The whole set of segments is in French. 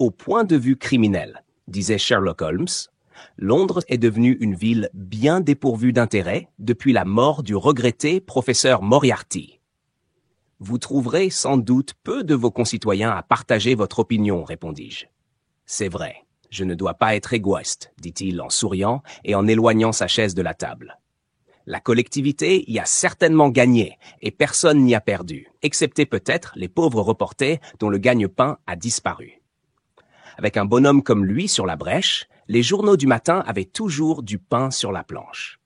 au point de vue criminel, disait Sherlock Holmes, Londres est devenue une ville bien dépourvue d'intérêt depuis la mort du regretté professeur Moriarty. Vous trouverez sans doute peu de vos concitoyens à partager votre opinion, répondis-je. C'est vrai, je ne dois pas être égoïste, dit-il en souriant et en éloignant sa chaise de la table. La collectivité y a certainement gagné et personne n'y a perdu, excepté peut-être les pauvres reporters dont le gagne-pain a disparu. Avec un bonhomme comme lui sur la brèche, les journaux du matin avaient toujours du pain sur la planche.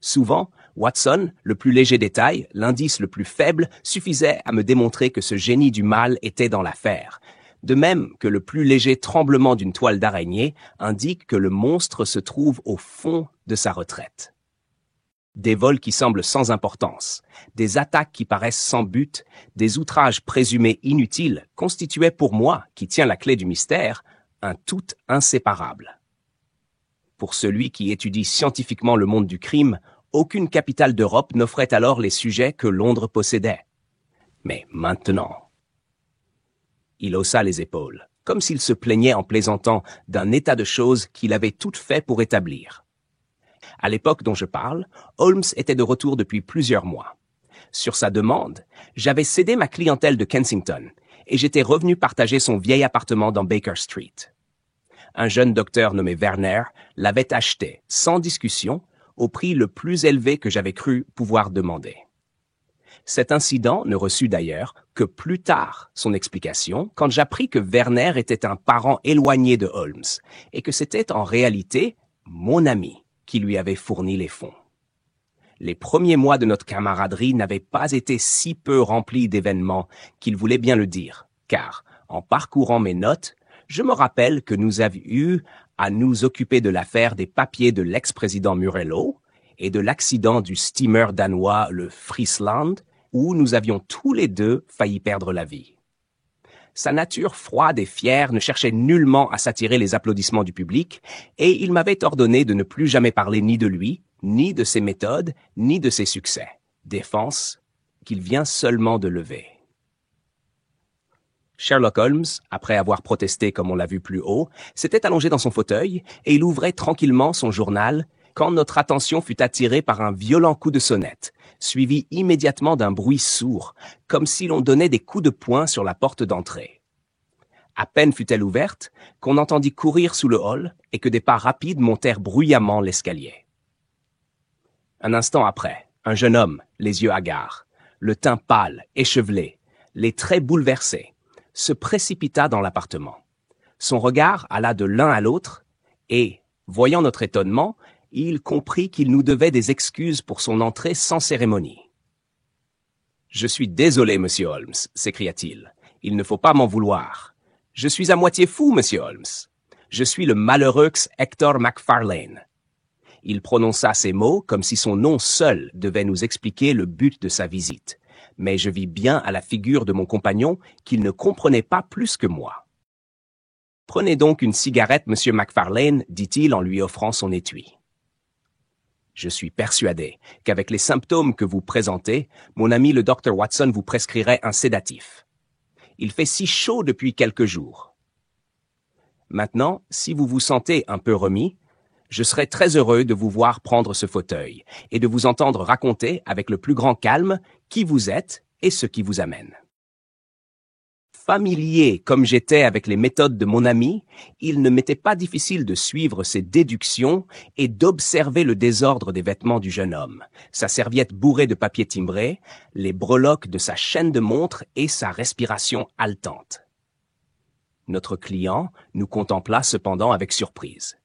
Souvent, Watson, le plus léger détail, l'indice le plus faible, suffisait à me démontrer que ce génie du mal était dans l'affaire, de même que le plus léger tremblement d'une toile d'araignée indique que le monstre se trouve au fond de sa retraite. Des vols qui semblent sans importance, des attaques qui paraissent sans but, des outrages présumés inutiles constituaient pour moi, qui tiens la clé du mystère, un tout inséparable. Pour celui qui étudie scientifiquement le monde du crime, aucune capitale d'Europe n'offrait alors les sujets que Londres possédait. Mais maintenant... Il haussa les épaules, comme s'il se plaignait en plaisantant d'un état de choses qu'il avait tout fait pour établir. À l'époque dont je parle, Holmes était de retour depuis plusieurs mois. Sur sa demande, j'avais cédé ma clientèle de Kensington et j'étais revenu partager son vieil appartement dans Baker Street. Un jeune docteur nommé Werner l'avait acheté, sans discussion, au prix le plus élevé que j'avais cru pouvoir demander. Cet incident ne reçut d'ailleurs que plus tard son explication quand j'appris que Werner était un parent éloigné de Holmes et que c'était en réalité mon ami qui lui avait fourni les fonds. Les premiers mois de notre camaraderie n'avaient pas été si peu remplis d'événements qu'il voulait bien le dire, car, en parcourant mes notes, je me rappelle que nous avions eu à nous occuper de l'affaire des papiers de l'ex-président Murillo et de l'accident du steamer danois le Friesland, où nous avions tous les deux failli perdre la vie. Sa nature froide et fière ne cherchait nullement à s'attirer les applaudissements du public, et il m'avait ordonné de ne plus jamais parler ni de lui, ni de ses méthodes, ni de ses succès. Défense qu'il vient seulement de lever. Sherlock Holmes, après avoir protesté comme on l'a vu plus haut, s'était allongé dans son fauteuil et il ouvrait tranquillement son journal quand notre attention fut attirée par un violent coup de sonnette, suivi immédiatement d'un bruit sourd, comme si l'on donnait des coups de poing sur la porte d'entrée. À peine fut-elle ouverte qu'on entendit courir sous le hall et que des pas rapides montèrent bruyamment l'escalier. Un instant après, un jeune homme, les yeux hagards, le teint pâle, échevelé, les traits bouleversés, se précipita dans l'appartement. Son regard alla de l'un à l'autre et, voyant notre étonnement, il comprit qu'il nous devait des excuses pour son entrée sans cérémonie. « Je suis désolé, monsieur Holmes, » s'écria-t-il. « Il ne faut pas m'en vouloir. Je suis à moitié fou, monsieur Holmes. Je suis le malheureux Hector MacFarlane. » Il prononça ces mots comme si son nom seul devait nous expliquer le but de sa visite. Mais je vis bien à la figure de mon compagnon qu'il ne comprenait pas plus que moi. « Prenez donc une cigarette, monsieur MacFarlane, dit-il en lui offrant son étui. Je suis persuadé qu'avec les symptômes que vous présentez, mon ami le Dr Watson vous prescrirait un sédatif. Il fait si chaud depuis quelques jours. Maintenant, si vous vous sentez un peu remis, je serai très heureux de vous voir prendre ce fauteuil et de vous entendre raconter avec le plus grand calme qui vous êtes et ce qui vous amène. Familier comme j'étais avec les méthodes de mon ami, il ne m'était pas difficile de suivre ses déductions et d'observer le désordre des vêtements du jeune homme, sa serviette bourrée de papier timbré, les breloques de sa chaîne de montre et sa respiration haletante. Notre client nous contempla cependant avec surprise.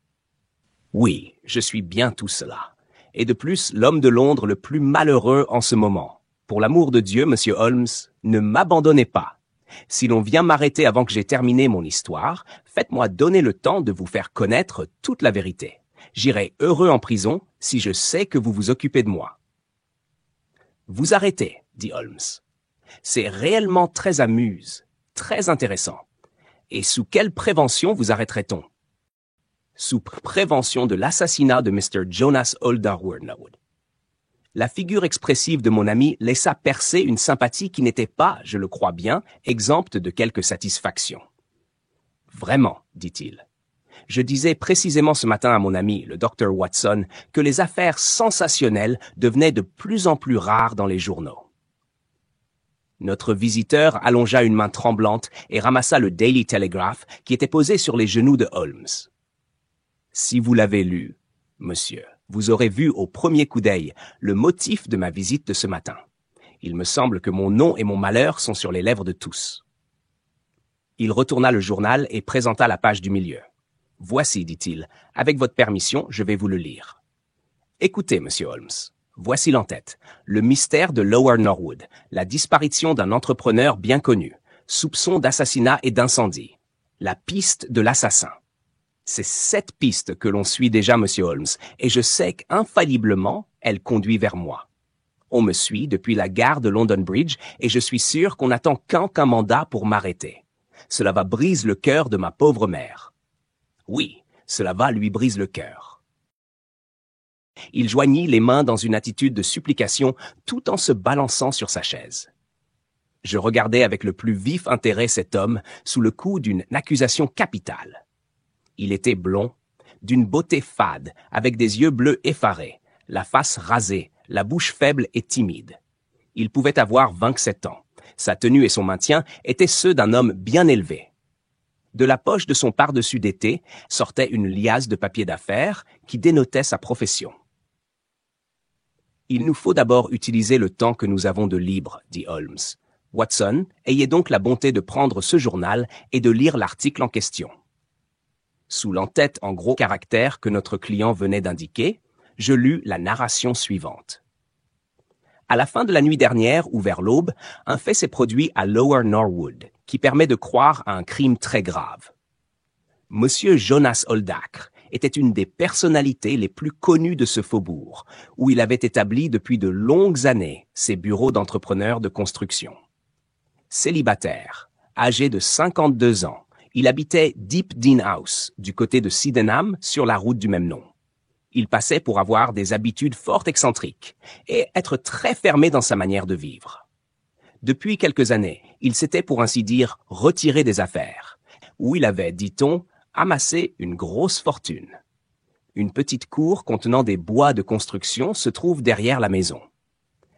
Oui, je suis bien tout cela. Et de plus, l'homme de Londres le plus malheureux en ce moment. Pour l'amour de Dieu, monsieur Holmes, ne m'abandonnez pas. Si l'on vient m'arrêter avant que j'aie terminé mon histoire, faites-moi donner le temps de vous faire connaître toute la vérité. J'irai heureux en prison si je sais que vous vous occupez de moi. Vous arrêtez, dit Holmes. C'est réellement très amuse, très intéressant. Et sous quelle prévention vous arrêterait-on? Sous prévention de l'assassinat de Mr. Jonas Alderweireld. La figure expressive de mon ami laissa percer une sympathie qui n'était pas, je le crois bien, exempte de quelque satisfaction. Vraiment, dit-il. Je disais précisément ce matin à mon ami, le Dr. Watson, que les affaires sensationnelles devenaient de plus en plus rares dans les journaux. Notre visiteur allongea une main tremblante et ramassa le Daily Telegraph qui était posé sur les genoux de Holmes. Si vous l'avez lu, monsieur, vous aurez vu au premier coup d'œil le motif de ma visite de ce matin. Il me semble que mon nom et mon malheur sont sur les lèvres de tous. Il retourna le journal et présenta la page du milieu. « Voici, dit-il, avec votre permission, je vais vous le lire. Écoutez, monsieur Holmes, voici l'entête. Le mystère de Lower Norwood, la disparition d'un entrepreneur bien connu, soupçon d'assassinat et d'incendie, la piste de l'assassin. C'est cette piste que l'on suit déjà, monsieur Holmes, et je sais qu'infailliblement, elle conduit vers moi. On me suit depuis la gare de London Bridge et je suis sûr qu'on n'attend qu'un mandat pour m'arrêter. Cela va briser le cœur de ma pauvre mère. Oui, cela va lui briser le cœur. » Il joignit les mains dans une attitude de supplication tout en se balançant sur sa chaise. Je regardais avec le plus vif intérêt cet homme sous le coup d'une accusation capitale. Il était blond, d'une beauté fade, avec des yeux bleus effarés, la face rasée, la bouche faible et timide. Il pouvait avoir 27 ans. Sa tenue et son maintien étaient ceux d'un homme bien élevé. De la poche de son pardessus d'été sortait une liasse de papier d'affaires qui dénotait sa profession. « Il nous faut d'abord utiliser le temps que nous avons de libre, dit Holmes. Watson, ayez donc la bonté de prendre ce journal et de lire l'article en question. » Sous l'entête en gros caractères que notre client venait d'indiquer, je lus la narration suivante. À la fin de la nuit dernière ou vers l'aube, un fait s'est produit à Lower Norwood qui permet de croire à un crime très grave. Monsieur Jonas Oldacre était une des personnalités les plus connues de ce faubourg, où il avait établi depuis de longues années ses bureaux d'entrepreneurs de construction. Célibataire, âgé de 52 ans, il habitait Deep Dean House, du côté de Sydenham, sur la route du même nom. Il passait pour avoir des habitudes fort excentriques et être très fermé dans sa manière de vivre. Depuis quelques années, il s'était pour ainsi dire retiré des affaires, où il avait, dit-on, amassé une grosse fortune. Une petite cour contenant des bois de construction se trouve derrière la maison.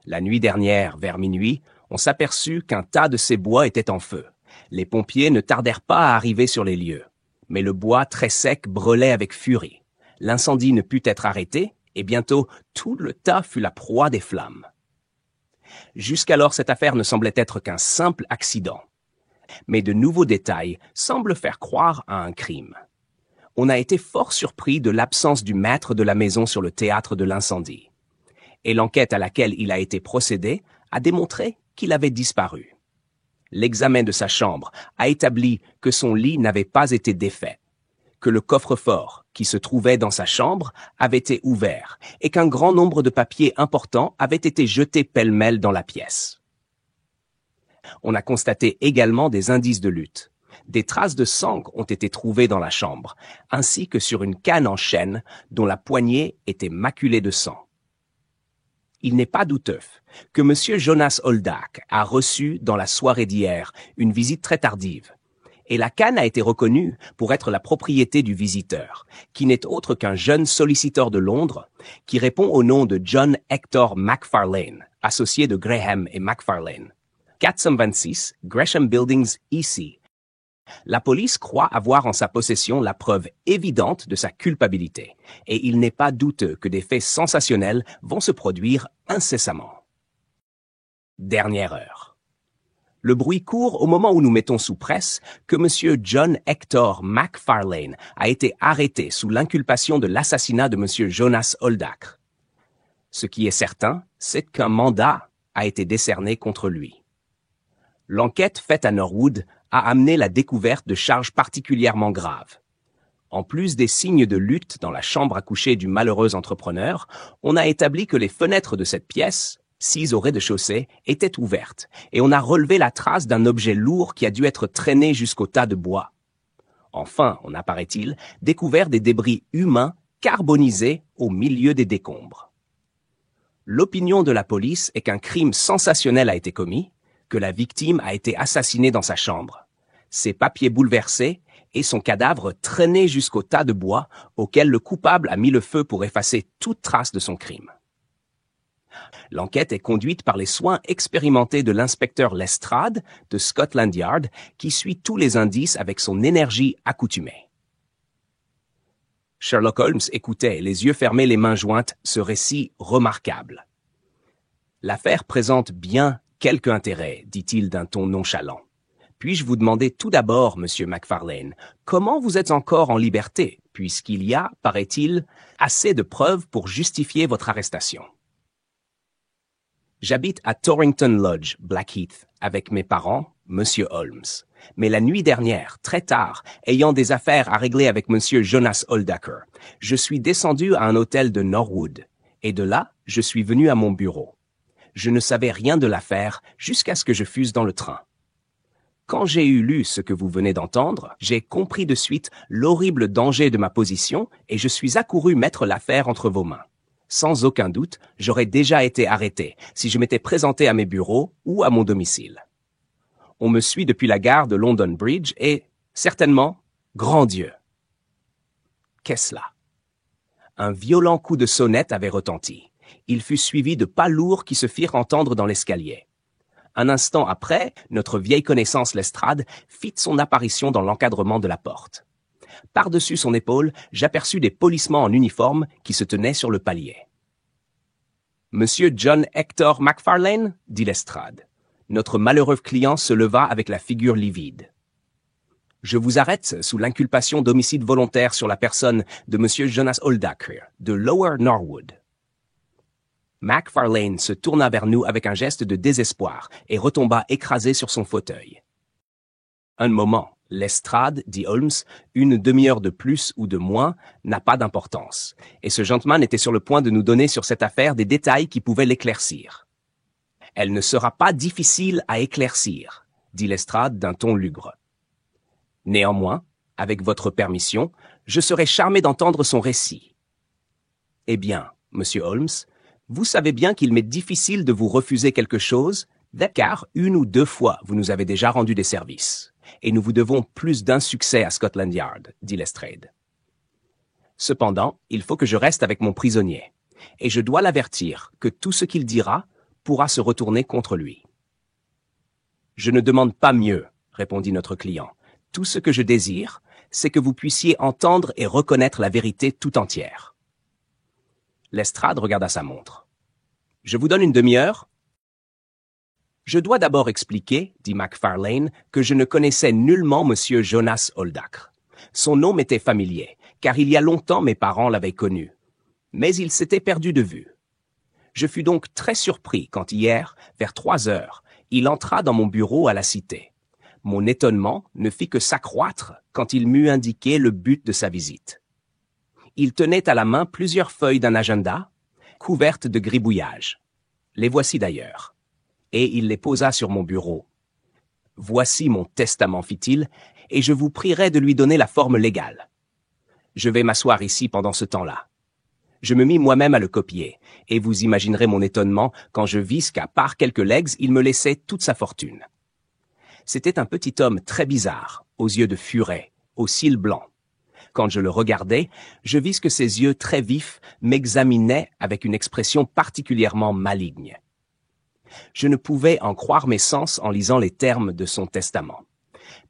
La nuit dernière, vers minuit, on s'aperçut qu'un tas de ces bois était en feu. Les pompiers ne tardèrent pas à arriver sur les lieux, mais le bois très sec brûlait avec furie. L'incendie ne put être arrêté et bientôt tout le tas fut la proie des flammes. Jusqu'alors, cette affaire ne semblait être qu'un simple accident. Mais de nouveaux détails semblent faire croire à un crime. On a été fort surpris de l'absence du maître de la maison sur le théâtre de l'incendie. Et l'enquête à laquelle il a été procédé a démontré qu'il avait disparu. L'examen de sa chambre a établi que son lit n'avait pas été défait, que le coffre-fort qui se trouvait dans sa chambre avait été ouvert et qu'un grand nombre de papiers importants avaient été jetés pêle-mêle dans la pièce. On a constaté également des indices de lutte. Des traces de sang ont été trouvées dans la chambre, ainsi que sur une canne en chêne dont la poignée était maculée de sang. Il n'est pas douteux que M. Jonas Oldacre a reçu dans la soirée d'hier une visite très tardive, et la canne a été reconnue pour être la propriété du visiteur, qui n'est autre qu'un jeune solliciteur de Londres qui répond au nom de John Hector McFarlane, associé de Graham et McFarlane. 426 Gresham Buildings, ici. La police croit avoir en sa possession la preuve évidente de sa culpabilité, et il n'est pas douteux que des faits sensationnels vont se produire incessamment. Dernière heure. Le bruit court au moment où nous mettons sous presse que M. John Hector McFarlane a été arrêté sous l'inculpation de l'assassinat de M. Jonas Oldacre. Ce qui est certain, c'est qu'un mandat a été décerné contre lui. L'enquête faite à Norwood a amené la découverte de charges particulièrement graves. En plus des signes de lutte dans la chambre à coucher du malheureux entrepreneur, on a établi que les fenêtres de cette pièce, 6 au rez-de-chaussée, étaient ouvertes, et on a relevé la trace d'un objet lourd qui a dû être traîné jusqu'au tas de bois. Enfin, on a, paraît-il, découvert des débris humains carbonisés au milieu des décombres. L'opinion de la police est qu'un crime sensationnel a été commis, que la victime a été assassinée dans sa chambre. Ses papiers bouleversés et son cadavre traîné jusqu'au tas de bois auquel le coupable a mis le feu pour effacer toute trace de son crime. L'enquête est conduite par les soins expérimentés de l'inspecteur Lestrade de Scotland Yard, qui suit tous les indices avec son énergie accoutumée. Sherlock Holmes écoutait, les yeux fermés, les mains jointes, ce récit remarquable. « L'affaire présente bien quelque intérêt, dit-il d'un ton nonchalant. Puis-je vous demander tout d'abord, monsieur Macfarlane, comment vous êtes encore en liberté, puisqu'il y a, paraît-il, assez de preuves pour justifier votre arrestation? J'habite à Torrington Lodge, Blackheath, avec mes parents, monsieur Holmes. Mais la nuit dernière, très tard, ayant des affaires à régler avec monsieur Jonas Oldacker, je suis descendu à un hôtel de Norwood, et de là, je suis venu à mon bureau. Je ne savais rien de l'affaire jusqu'à ce que je fusse dans le train. Quand j'ai eu lu ce que vous venez d'entendre, j'ai compris de suite l'horrible danger de ma position et je suis accouru mettre l'affaire entre vos mains. Sans aucun doute, j'aurais déjà été arrêté si je m'étais présenté à mes bureaux ou à mon domicile. On me suit depuis la gare de London Bridge et, certainement, grand Dieu! Qu'est-ce là? Un violent coup de sonnette avait retenti. Il fut suivi de pas lourds qui se firent entendre dans l'escalier. Un instant après, notre vieille connaissance Lestrade fit son apparition dans l'encadrement de la porte. Par-dessus son épaule, j'aperçus des polissements en uniforme qui se tenaient sur le palier. « Monsieur John Hector Macfarlane » dit Lestrade. Notre malheureux client se leva avec la figure livide. « Je vous arrête sous l'inculpation d'homicide volontaire sur la personne de monsieur Jonas Oldacker, de Lower Norwood. » Macfarlane se tourna vers nous avec un geste de désespoir et retomba écrasé sur son fauteuil. Un moment. Lestrade, dit Holmes, une demi-heure de plus ou de moins n'a pas d'importance, et ce gentleman était sur le point de nous donner sur cette affaire des détails qui pouvaient l'éclaircir. Elle ne sera pas difficile à éclaircir, dit Lestrade d'un ton lugubre. Néanmoins, avec votre permission, je serais charmé d'entendre son récit. Eh bien, monsieur Holmes, vous savez bien qu'il m'est difficile de vous refuser quelque chose, car une ou deux fois vous nous avez déjà rendu des services. Et nous vous devons plus d'un succès à Scotland Yard, dit Lestrade. Cependant, il faut que je reste avec mon prisonnier, et je dois l'avertir que tout ce qu'il dira pourra se retourner contre lui. Je ne demande pas mieux, répondit notre client. Tout ce que je désire, c'est que vous puissiez entendre et reconnaître la vérité tout entière. Lestrade regarda sa montre. Je vous donne une demi-heure. Je dois d'abord expliquer, dit Macfarlane, que je ne connaissais nullement monsieur Jonas Oldacker. Son nom m'était familier, car il y a longtemps mes parents l'avaient connu. Mais il s'était perdu de vue. Je fus donc très surpris quand hier, vers 3 heures, il entra dans mon bureau à la Cité. Mon étonnement ne fit que s'accroître quand il m'eut indiqué le but de sa visite. Il tenait à la main plusieurs feuilles d'un agenda, couvertes de gribouillages. Les voici d'ailleurs. Et il les posa sur mon bureau. « Voici mon testament, fit-il, et je vous prierai de lui donner la forme légale. Je vais m'asseoir ici pendant ce temps-là. » Je me mis moi-même à le copier, et vous imaginerez mon étonnement quand je vis qu'à part quelques legs, il me laissait toute sa fortune. C'était un petit homme très bizarre, aux yeux de furet, aux cils blancs. Quand je le regardais, je vis que ses yeux très vifs m'examinaient avec une expression particulièrement maligne. Je ne pouvais en croire mes sens en lisant les termes de son testament.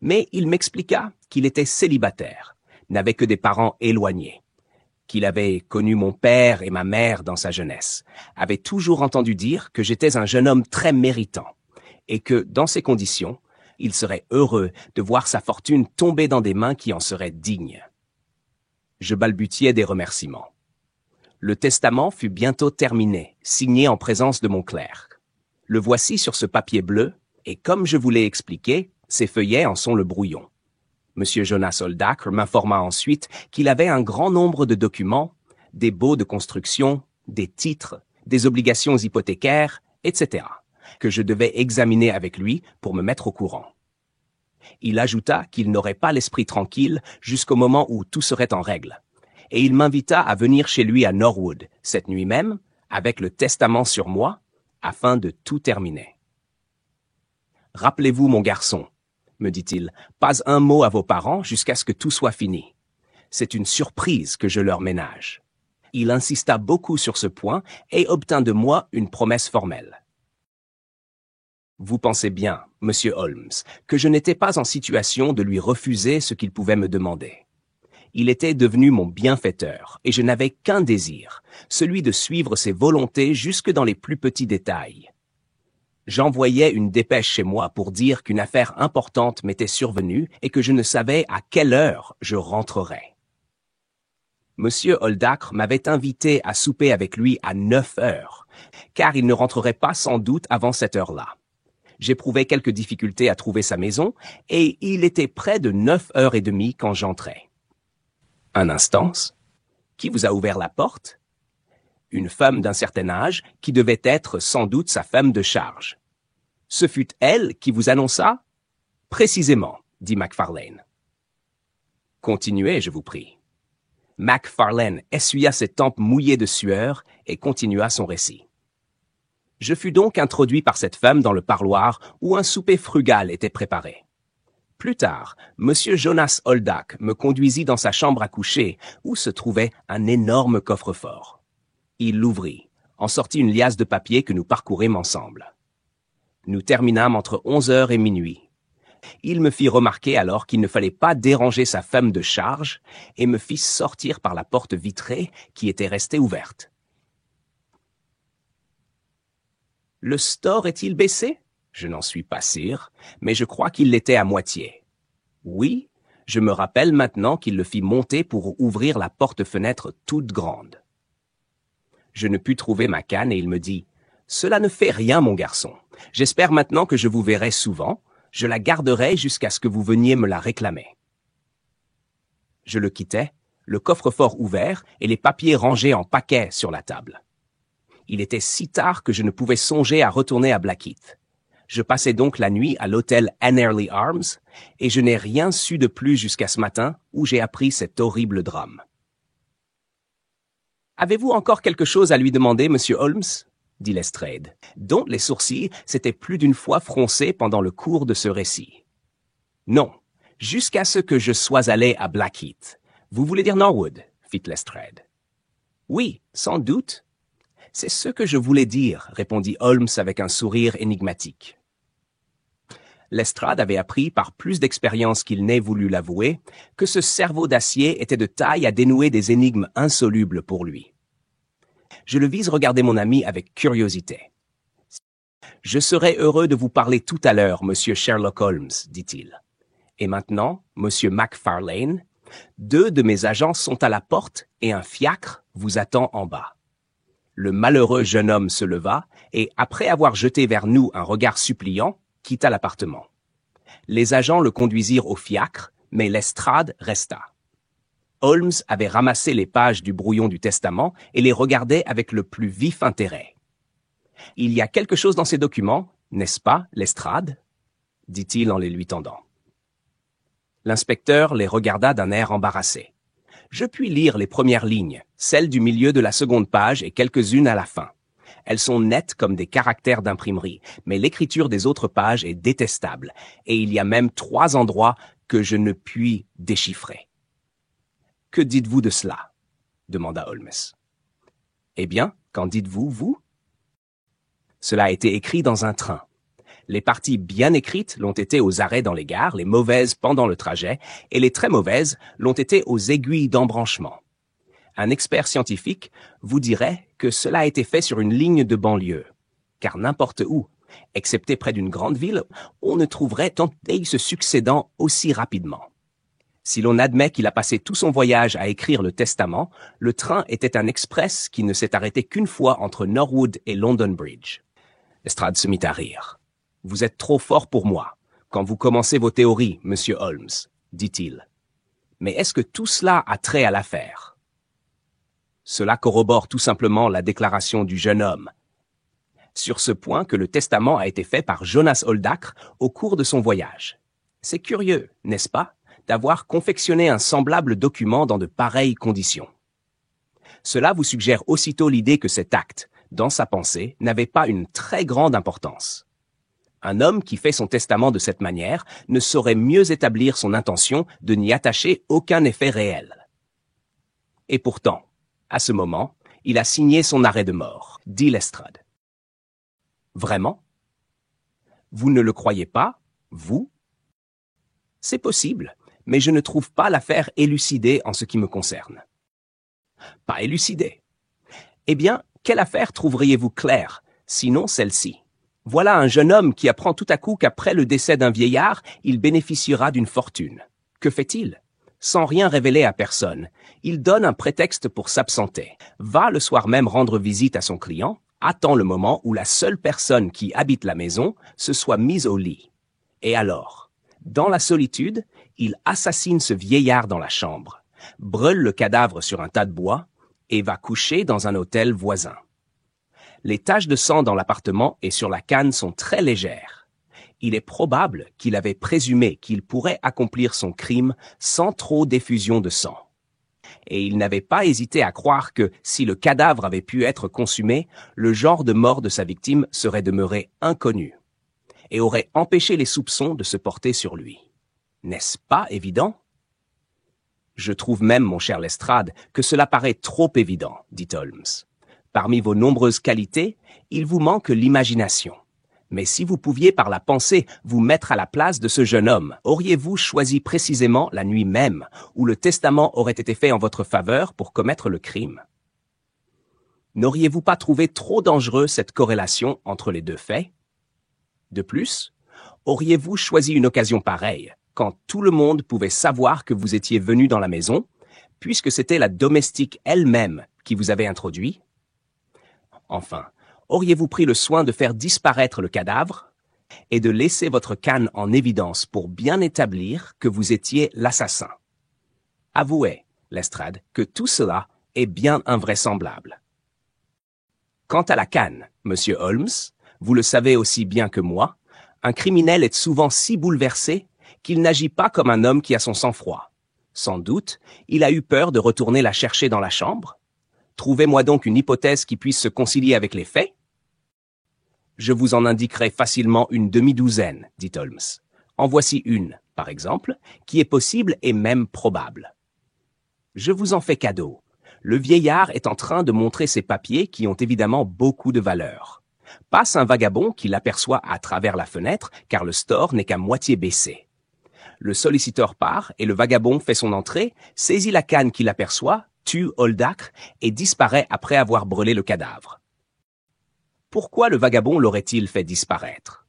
Mais il m'expliqua qu'il était célibataire, n'avait que des parents éloignés, qu'il avait connu mon père et ma mère dans sa jeunesse, avait toujours entendu dire que j'étais un jeune homme très méritant, et que, dans ces conditions, il serait heureux de voir sa fortune tomber dans des mains qui en seraient dignes. Je balbutiai des remerciements. Le testament fut bientôt terminé, signé en présence de mon clerc. Le voici sur ce papier bleu, et comme je vous l'ai expliqué, ces feuillets en sont le brouillon. Monsieur Jonas Oldacker m'informa ensuite qu'il avait un grand nombre de documents, des baux de construction, des titres, des obligations hypothécaires, etc., que je devais examiner avec lui pour me mettre au courant. Il ajouta qu'il n'aurait pas l'esprit tranquille jusqu'au moment où tout serait en règle, et il m'invita à venir chez lui à Norwood, cette nuit même, avec le testament sur moi, afin de tout terminer. « Rappelez-vous, mon garçon, me dit-il, pas un mot à vos parents jusqu'à ce que tout soit fini. C'est une surprise que je leur ménage. Il insista beaucoup sur ce point et obtint de moi une promesse formelle. Vous pensez bien, monsieur Holmes, que je n'étais pas en situation de lui refuser ce qu'il pouvait me demander. Il était devenu mon bienfaiteur, et je n'avais qu'un désir, celui de suivre ses volontés jusque dans les plus petits détails. J'envoyais une dépêche chez moi pour dire qu'une affaire importante m'était survenue et que je ne savais à quelle heure je rentrerais. Monsieur Oldacre m'avait invité à souper avec lui à 9 heures, car il ne rentrerait pas sans doute avant cette heure-là. J'éprouvais quelques difficultés à trouver sa maison, et il était près de 9h30 quand j'entrais. Un instant. Qui vous a ouvert la porte? Une femme d'un certain âge qui devait être sans doute sa femme de charge. Ce fut elle qui vous annonça? Précisément, dit Macfarlane. Continuez, je vous prie. Macfarlane essuya ses tempes mouillées de sueur et continua son récit. Je fus donc introduit par cette femme dans le parloir où un souper frugal était préparé. Plus tard, M. Jonas Oldacre me conduisit dans sa chambre à coucher, où se trouvait un énorme coffre-fort. Il l'ouvrit, en sortit une liasse de papier que nous parcourîmes ensemble. Nous terminâmes entre 11h et minuit. Il me fit remarquer alors qu'il ne fallait pas déranger sa femme de charge et me fit sortir par la porte vitrée qui était restée ouverte. Le store est-il baissé? Je n'en suis pas sûr, mais je crois qu'il l'était à moitié. Oui, je me rappelle maintenant qu'il le fit monter pour ouvrir la porte-fenêtre toute grande. Je ne pus trouver ma canne et il me dit « Cela ne fait rien, mon garçon. J'espère maintenant que je vous verrai souvent. Je la garderai jusqu'à ce que vous veniez me la réclamer. » Je le quittai, le coffre-fort ouvert et les papiers rangés en paquets sur la table. Il était si tard que je ne pouvais songer à retourner à Blackheath. Je passai donc la nuit à l'hôtel Anerley Arms, et je n'ai rien su de plus jusqu'à ce matin où j'ai appris cet horrible drame. « Avez-vous encore quelque chose à lui demander, monsieur Holmes ?» dit Lestrade, dont les sourcils s'étaient plus d'une fois froncés pendant le cours de ce récit. « Non, jusqu'à ce que je sois allé à Blackheath. Vous voulez dire Norwood ?» fit Lestrade. « Oui, sans doute. » « C'est ce que je voulais dire, » répondit Holmes avec un sourire énigmatique. Lestrade avait appris, par plus d'expérience qu'il n'ait voulu l'avouer, que ce cerveau d'acier était de taille à dénouer des énigmes insolubles pour lui. Je le vis regarder mon ami avec curiosité. « Je serai heureux de vous parler tout à l'heure, monsieur Sherlock Holmes, » dit-il. « Et maintenant, monsieur Macfarlane, 2 de mes agents sont à la porte et un fiacre vous attend en bas. » Le malheureux jeune homme se leva et, après avoir jeté vers nous un regard suppliant, quitta l'appartement. Les agents le conduisirent au fiacre, mais Lestrade resta. Holmes avait ramassé les pages du brouillon du testament et les regardait avec le plus vif intérêt. « Il y a quelque chose dans ces documents, n'est-ce pas, Lestrade ?» dit-il en les lui tendant. L'inspecteur les regarda d'un air embarrassé. Je puis lire les premières lignes, celles du milieu de la seconde page et quelques-unes à la fin. Elles sont nettes comme des caractères d'imprimerie, mais l'écriture des autres pages est détestable, et il y a même 3 endroits que je ne puis déchiffrer. « Que dites-vous de cela ?» demanda Holmes. « Eh bien, qu'en dites-vous, vous ?» Cela a été écrit dans un train. Les parties bien écrites l'ont été aux arrêts dans les gares, les mauvaises pendant le trajet, et les très mauvaises l'ont été aux aiguilles d'embranchement. Un expert scientifique vous dirait que cela a été fait sur une ligne de banlieue, car n'importe où, excepté près d'une grande ville, on ne trouverait tant de se succédant aussi rapidement. Si l'on admet qu'il a passé tout son voyage à écrire le testament, le train était un express qui ne s'est arrêté qu'une fois entre Norwood et London Bridge. Lestrade se mit à rire. « Vous êtes trop fort pour moi, quand vous commencez vos théories, monsieur Holmes, » dit-il. « Mais est-ce que tout cela a trait à l'affaire? » Cela corrobore tout simplement la déclaration du jeune homme. Sur ce point que le testament a été fait par Jonas Oldacre au cours de son voyage. C'est curieux, n'est-ce pas, d'avoir confectionné un semblable document dans de pareilles conditions. Cela vous suggère aussitôt l'idée que cet acte, dans sa pensée, n'avait pas une très grande importance. Un homme qui fait son testament de cette manière ne saurait mieux établir son intention de n'y attacher aucun effet réel. Et pourtant, à ce moment, il a signé son arrêt de mort, dit Lestrade. Vraiment? Vous ne le croyez pas, vous? C'est possible, mais je ne trouve pas l'affaire élucidée en ce qui me concerne. Pas élucidée. Eh bien, quelle affaire trouveriez-vous claire, sinon celle-ci? Voilà un jeune homme qui apprend tout à coup qu'après le décès d'un vieillard, il bénéficiera d'une fortune. Que fait-il? Sans rien révéler à personne, il donne un prétexte pour s'absenter, va le soir même rendre visite à son client, attend le moment où la seule personne qui habite la maison se soit mise au lit. Et alors, dans la solitude, il assassine ce vieillard dans la chambre, brûle le cadavre sur un tas de bois et va coucher dans un hôtel voisin. Les taches de sang dans l'appartement et sur la canne sont très légères. Il est probable qu'il avait présumé qu'il pourrait accomplir son crime sans trop d'effusion de sang. Et il n'avait pas hésité à croire que, si le cadavre avait pu être consumé, le genre de mort de sa victime serait demeuré inconnu et aurait empêché les soupçons de se porter sur lui. N'est-ce pas évident? Je trouve même, mon cher Lestrade, que cela paraît trop évident, dit Holmes. Parmi vos nombreuses qualités, il vous manque l'imagination. Mais si vous pouviez par la pensée vous mettre à la place de ce jeune homme, auriez-vous choisi précisément la nuit même où le testament aurait été fait en votre faveur pour commettre le crime? N'auriez-vous pas trouvé trop dangereux cette corrélation entre les deux faits? De plus, auriez-vous choisi une occasion pareille, quand tout le monde pouvait savoir que vous étiez venu dans la maison, puisque c'était la domestique elle-même qui vous avait introduit? Enfin, auriez-vous pris le soin de faire disparaître le cadavre et de laisser votre canne en évidence pour bien établir que vous étiez l'assassin? Avouez, Lestrade, que tout cela est bien invraisemblable. Quant à la canne, monsieur Holmes, vous le savez aussi bien que moi, un criminel est souvent si bouleversé qu'il n'agit pas comme un homme qui a son sang-froid. Sans doute, il a eu peur de retourner la chercher dans la chambre. Trouvez-moi donc une hypothèse qui puisse se concilier avec les faits. Je vous en indiquerai facilement une demi-douzaine, dit Holmes. En voici une, par exemple, qui est possible et même probable. Je vous en fais cadeau. Le vieillard est en train de montrer ses papiers qui ont évidemment beaucoup de valeur. Passe un vagabond qui l'aperçoit à travers la fenêtre, car le store n'est qu'à moitié baissé. Le solliciteur part et le vagabond fait son entrée, saisit la canne qu'il aperçoit, tue Oldacre et disparaît après avoir brûlé le cadavre. Pourquoi le vagabond l'aurait-il fait disparaître?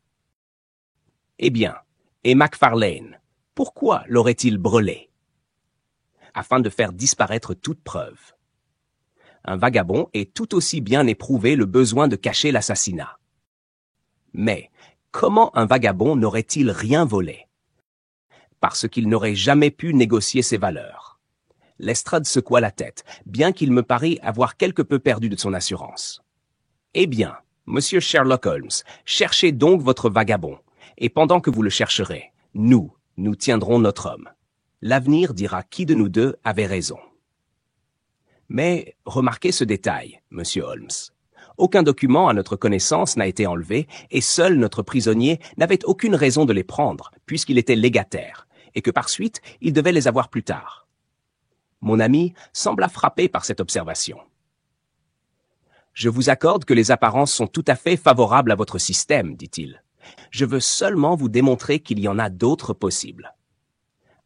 Eh bien, et Macfarlane, pourquoi l'aurait-il brûlé? Afin de faire disparaître toute preuve. Un vagabond est tout aussi bien éprouvé le besoin de cacher l'assassinat. Mais comment un vagabond n'aurait-il rien volé? Parce qu'il n'aurait jamais pu négocier ses valeurs. Lestrade secoua la tête, bien qu'il me parût avoir quelque peu perdu de son assurance. Eh bien, monsieur Sherlock Holmes, cherchez donc votre vagabond, et pendant que vous le chercherez, nous tiendrons notre homme. L'avenir dira qui de nous deux avait raison. Mais remarquez ce détail, monsieur Holmes. Aucun document à notre connaissance n'a été enlevé, et seul notre prisonnier n'avait aucune raison de les prendre, puisqu'il était légataire, et que par suite, il devait les avoir plus tard. Mon ami sembla frappé par cette observation. Je vous accorde que les apparences sont tout à fait favorables à votre système, dit-il. Je veux seulement vous démontrer qu'il y en a d'autres possibles.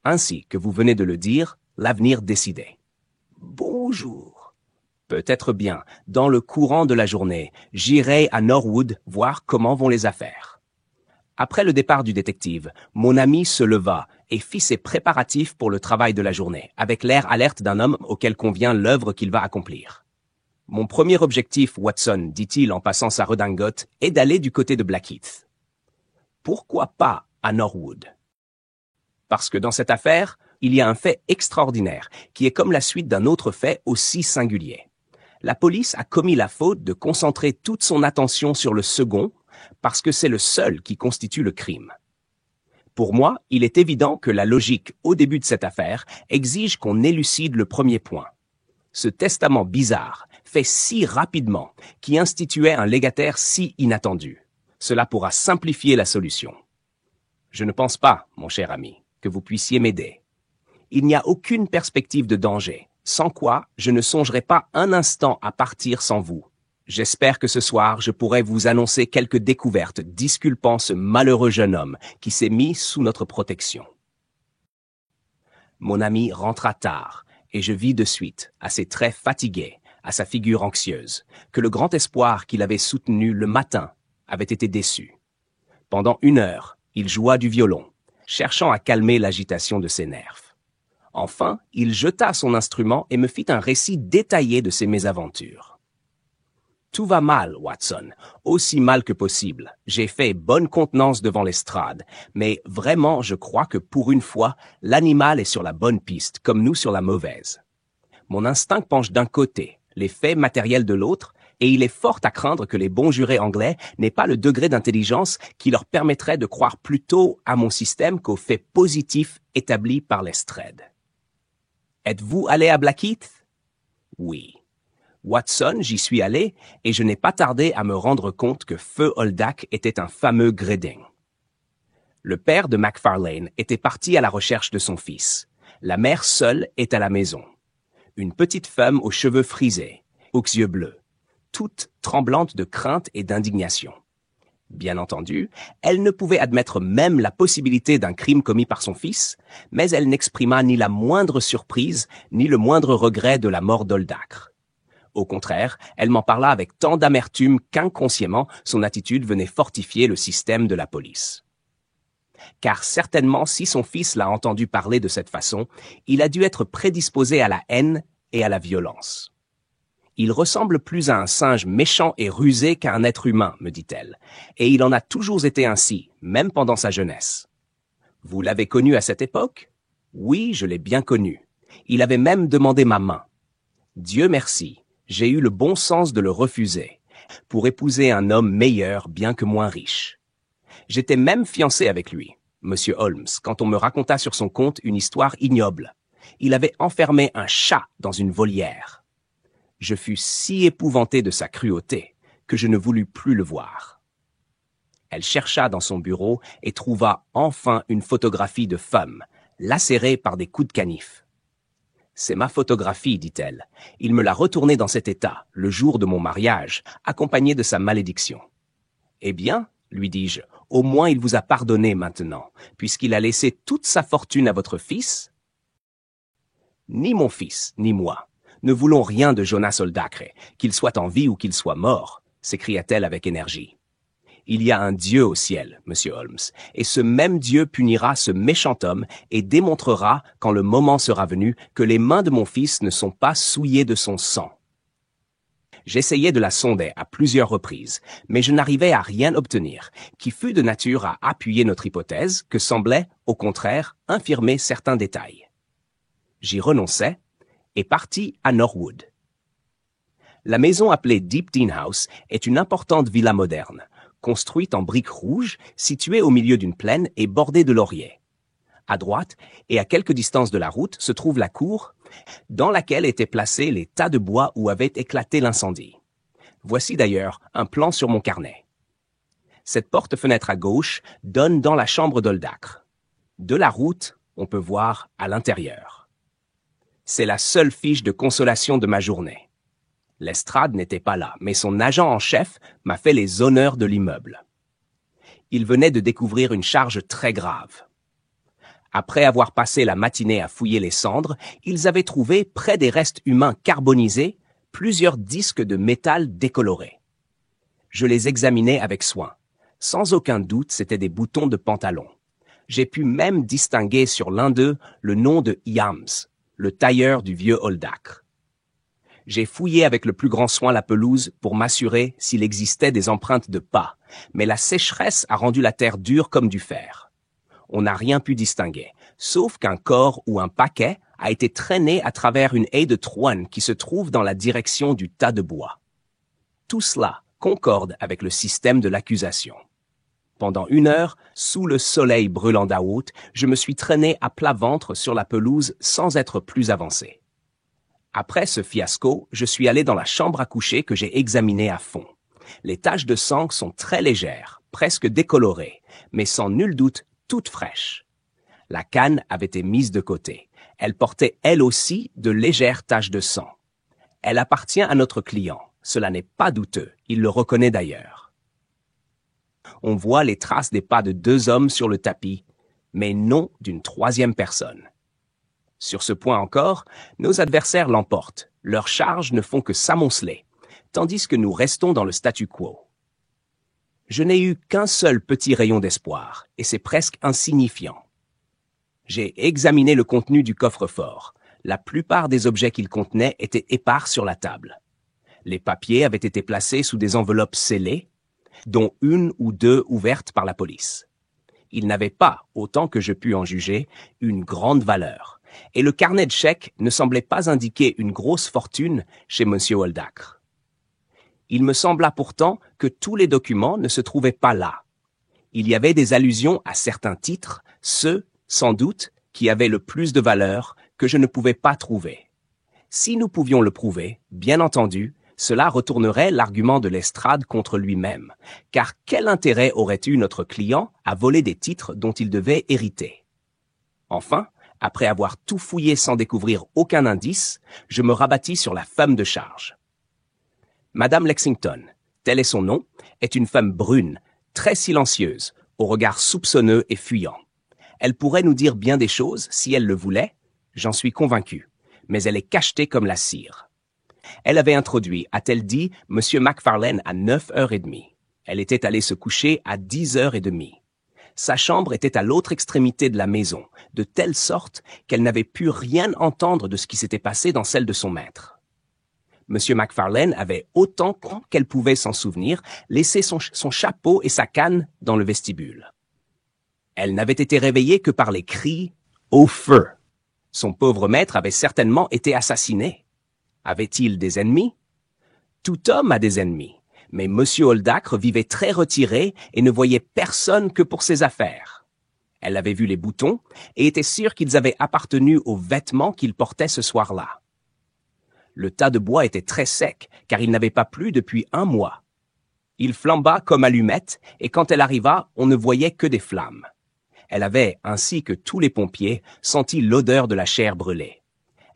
Ainsi que vous venez de le dire, l'avenir décidait. Bonjour. Peut-être bien, dans le courant de la journée, j'irai à Norwood voir comment vont les affaires. Après le départ du détective, mon ami se leva et fit ses préparatifs pour le travail de la journée, avec l'air alerte d'un homme auquel convient l'œuvre qu'il va accomplir. Mon premier objectif, Watson, dit-il en passant sa redingote, est d'aller du côté de Blackheath. Pourquoi pas à Norwood? Parce que dans cette affaire, il y a un fait extraordinaire, qui est comme la suite d'un autre fait aussi singulier. La police a commis la faute de concentrer toute son attention sur le second, parce que c'est le seul qui constitue le crime. Pour moi, il est évident que la logique, au début de cette affaire, exige qu'on élucide le premier point. Ce testament bizarre, fait si rapidement, qui instituait un légataire si inattendu. Cela pourra simplifier la solution. Je ne pense pas, mon cher ami, que vous puissiez m'aider. Il n'y a aucune perspective de danger, sans quoi je ne songerai pas un instant à partir sans vous. J'espère que ce soir, je pourrai vous annoncer quelques découvertes disculpant ce malheureux jeune homme qui s'est mis sous notre protection. Mon ami rentra tard, et je vis de suite, à ses traits fatigués, à sa figure anxieuse, que le grand espoir qu'il avait soutenu le matin avait été déçu. Pendant 1 heure, il joua du violon, cherchant à calmer l'agitation de ses nerfs. Enfin, il jeta son instrument et me fit un récit détaillé de ses mésaventures. « Tout va mal, Watson, aussi mal que possible. J'ai fait bonne contenance devant l'estrade, mais vraiment, je crois que pour une fois, l'animal est sur la bonne piste, comme nous sur la mauvaise. Mon instinct penche d'un côté, les faits matériels de l'autre, et il est fort à craindre que les bons jurés anglais n'aient pas le degré d'intelligence qui leur permettrait de croire plutôt à mon système qu'aux faits positifs établis par Lestrade. Êtes-vous allé à Blackheath? Oui. Watson, j'y suis allé, et je n'ai pas tardé à me rendre compte que Feu Holdac était un fameux gredin. Le père de Macfarlane était parti à la recherche de son fils. La mère seule est à la maison. Une petite femme aux cheveux frisés, aux yeux bleus, toute tremblante de crainte et d'indignation. Bien entendu, elle ne pouvait admettre même la possibilité d'un crime commis par son fils, mais elle n'exprima ni la moindre surprise, ni le moindre regret de la mort d'Oldacre. Au contraire, elle m'en parla avec tant d'amertume qu'inconsciemment, son attitude venait fortifier le système de la police. Car certainement, si son fils l'a entendu parler de cette façon, il a dû être prédisposé à la haine et à la violence. Il ressemble plus à un singe méchant et rusé qu'à un être humain, me dit-elle, et il en a toujours été ainsi, même pendant sa jeunesse. Vous l'avez connu à cette époque? Oui, je l'ai bien connu. Il avait même demandé ma main. Dieu merci. J'ai eu le bon sens de le refuser, pour épouser un homme meilleur bien que moins riche. J'étais même fiancé avec lui, Monsieur Holmes, quand on me raconta sur son compte une histoire ignoble. Il avait enfermé un chat dans une volière. Je fus si épouvanté de sa cruauté que je ne voulus plus le voir. Elle chercha dans son bureau et trouva enfin une photographie de femme, lacérée par des coups de canif. C'est ma photographie, dit-elle. Il me l'a retournée dans cet état, le jour de mon mariage, accompagnée de sa malédiction. Eh bien, lui dis-je, au moins il vous a pardonné maintenant, puisqu'il a laissé toute sa fortune à votre fils. Ni mon fils, ni moi, ne voulons rien de Jonas Oldacre, qu'il soit en vie ou qu'il soit mort, s'écria-t-elle avec énergie. Il y a un Dieu au ciel, Monsieur Holmes, et ce même Dieu punira ce méchant homme et démontrera, quand le moment sera venu, que les mains de mon fils ne sont pas souillées de son sang. J'essayai de la sonder à plusieurs reprises, mais je n'arrivais à rien obtenir, qui fût de nature à appuyer notre hypothèse, que semblait, au contraire, infirmer certains détails. J'y renonçai et partis à Norwood. La maison appelée Deep Dean House est une importante villa moderne, construite en briques rouges, située au milieu d'une plaine et bordée de lauriers. À droite, et à quelque distance de la route, se trouve la cour, dans laquelle étaient placés les tas de bois où avait éclaté l'incendie. Voici d'ailleurs un plan sur mon carnet. Cette porte-fenêtre à gauche donne dans la chambre d'Oldacre. De la route, on peut voir à l'intérieur. C'est la seule fiche de consolation de ma journée. Lestrade n'était pas là, mais son agent en chef m'a fait les honneurs de l'immeuble. Il venait de découvrir une charge très grave. Après avoir passé la matinée à fouiller les cendres, ils avaient trouvé, près des restes humains carbonisés, plusieurs disques de métal décolorés. Je les examinai avec soin. Sans aucun doute, c'étaient des boutons de pantalon. J'ai pu même distinguer sur l'un d'eux le nom de Yams, le tailleur du vieux Oldacre. J'ai fouillé avec le plus grand soin la pelouse pour m'assurer s'il existait des empreintes de pas, mais la sécheresse a rendu la terre dure comme du fer. On n'a rien pu distinguer, sauf qu'un corps ou un paquet a été traîné à travers une haie de Troine qui se trouve dans la direction du tas de bois. Tout cela concorde avec le système de l'accusation. Pendant 1 heure, sous le soleil brûlant d'août, je me suis traîné à plat ventre sur la pelouse sans être plus avancé. Après ce fiasco, je suis allé dans la chambre à coucher que j'ai examinée à fond. Les taches de sang sont très légères. presque décolorée, mais sans nul doute toute fraîche. La canne avait été mise de côté. Elle portait elle aussi de légères taches de sang. Elle appartient à notre client. Cela n'est pas douteux. Il le reconnaît d'ailleurs. On voit les traces des pas de 2 hommes sur le tapis, mais non d'une 3e personne. Sur ce point encore, nos adversaires l'emportent. Leurs charges ne font que s'amonceler, tandis que nous restons dans le statu quo. Je n'ai eu qu'un seul petit rayon d'espoir, et c'est presque insignifiant. J'ai examiné le contenu du coffre-fort. La plupart des objets qu'il contenait étaient épars sur la table. Les papiers avaient été placés sous des enveloppes scellées, dont 1 ou 2 ouvertes par la police. Ils n'avaient pas, autant que je pus en juger, une grande valeur, et le carnet de chèques ne semblait pas indiquer une grosse fortune chez M. Oldacre. Il me sembla pourtant que tous les documents ne se trouvaient pas là. Il y avait des allusions à certains titres, ceux, sans doute, qui avaient le plus de valeur, que je ne pouvais pas trouver. Si nous pouvions le prouver, bien entendu, cela retournerait l'argument de Lestrade contre lui-même, car quel intérêt aurait eu notre client à voler des titres dont il devait hériter? Enfin, après avoir tout fouillé sans découvrir aucun indice, je me rabattis sur la femme de charge. Madame Lexington, tel est son nom, est une femme brune, très silencieuse, au regard soupçonneux et fuyant. Elle pourrait nous dire bien des choses si elle le voulait, j'en suis convaincu, mais elle est cachetée comme la cire. Elle avait introduit, a-t-elle dit, M. McFarlane à 9h30. Elle était allée se coucher à 10h30. Sa chambre était à l'autre extrémité de la maison, de telle sorte qu'elle n'avait pu rien entendre de ce qui s'était passé dans celle de son maître. M. McFarlane avait, autant qu'elle pouvait s'en souvenir, laissé son chapeau et sa canne dans le vestibule. Elle n'avait été réveillée que par les cris « Au feu !» Son pauvre maître avait certainement été assassiné. Avait-il des ennemis? Tout homme a des ennemis, mais M. Oldacre vivait très retiré et ne voyait personne que pour ses affaires. Elle avait vu les boutons et était sûre qu'ils avaient appartenu aux vêtements qu'il portait ce soir-là. Le tas de bois était très sec, car il n'avait pas plu depuis 1 mois. Il flamba comme allumette, et quand elle arriva, on ne voyait que des flammes. Elle avait, ainsi que tous les pompiers, senti l'odeur de la chair brûlée.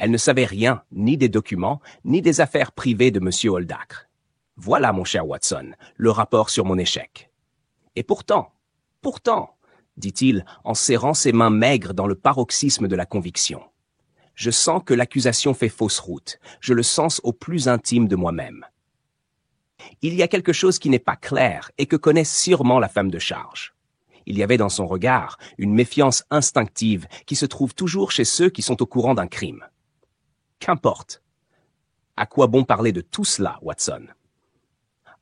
Elle ne savait rien, ni des documents, ni des affaires privées de M. Oldacre. Voilà, mon cher Watson, le rapport sur mon échec. Et pourtant, dit-il en serrant ses mains maigres dans le paroxysme de la conviction. Je sens que l'accusation fait fausse route. Je le sens au plus intime de moi-même. Il y a quelque chose qui n'est pas clair et que connaît sûrement la femme de charge. Il y avait dans son regard une méfiance instinctive qui se trouve toujours chez ceux qui sont au courant d'un crime. Qu'importe. À quoi bon parler de tout cela, Watson?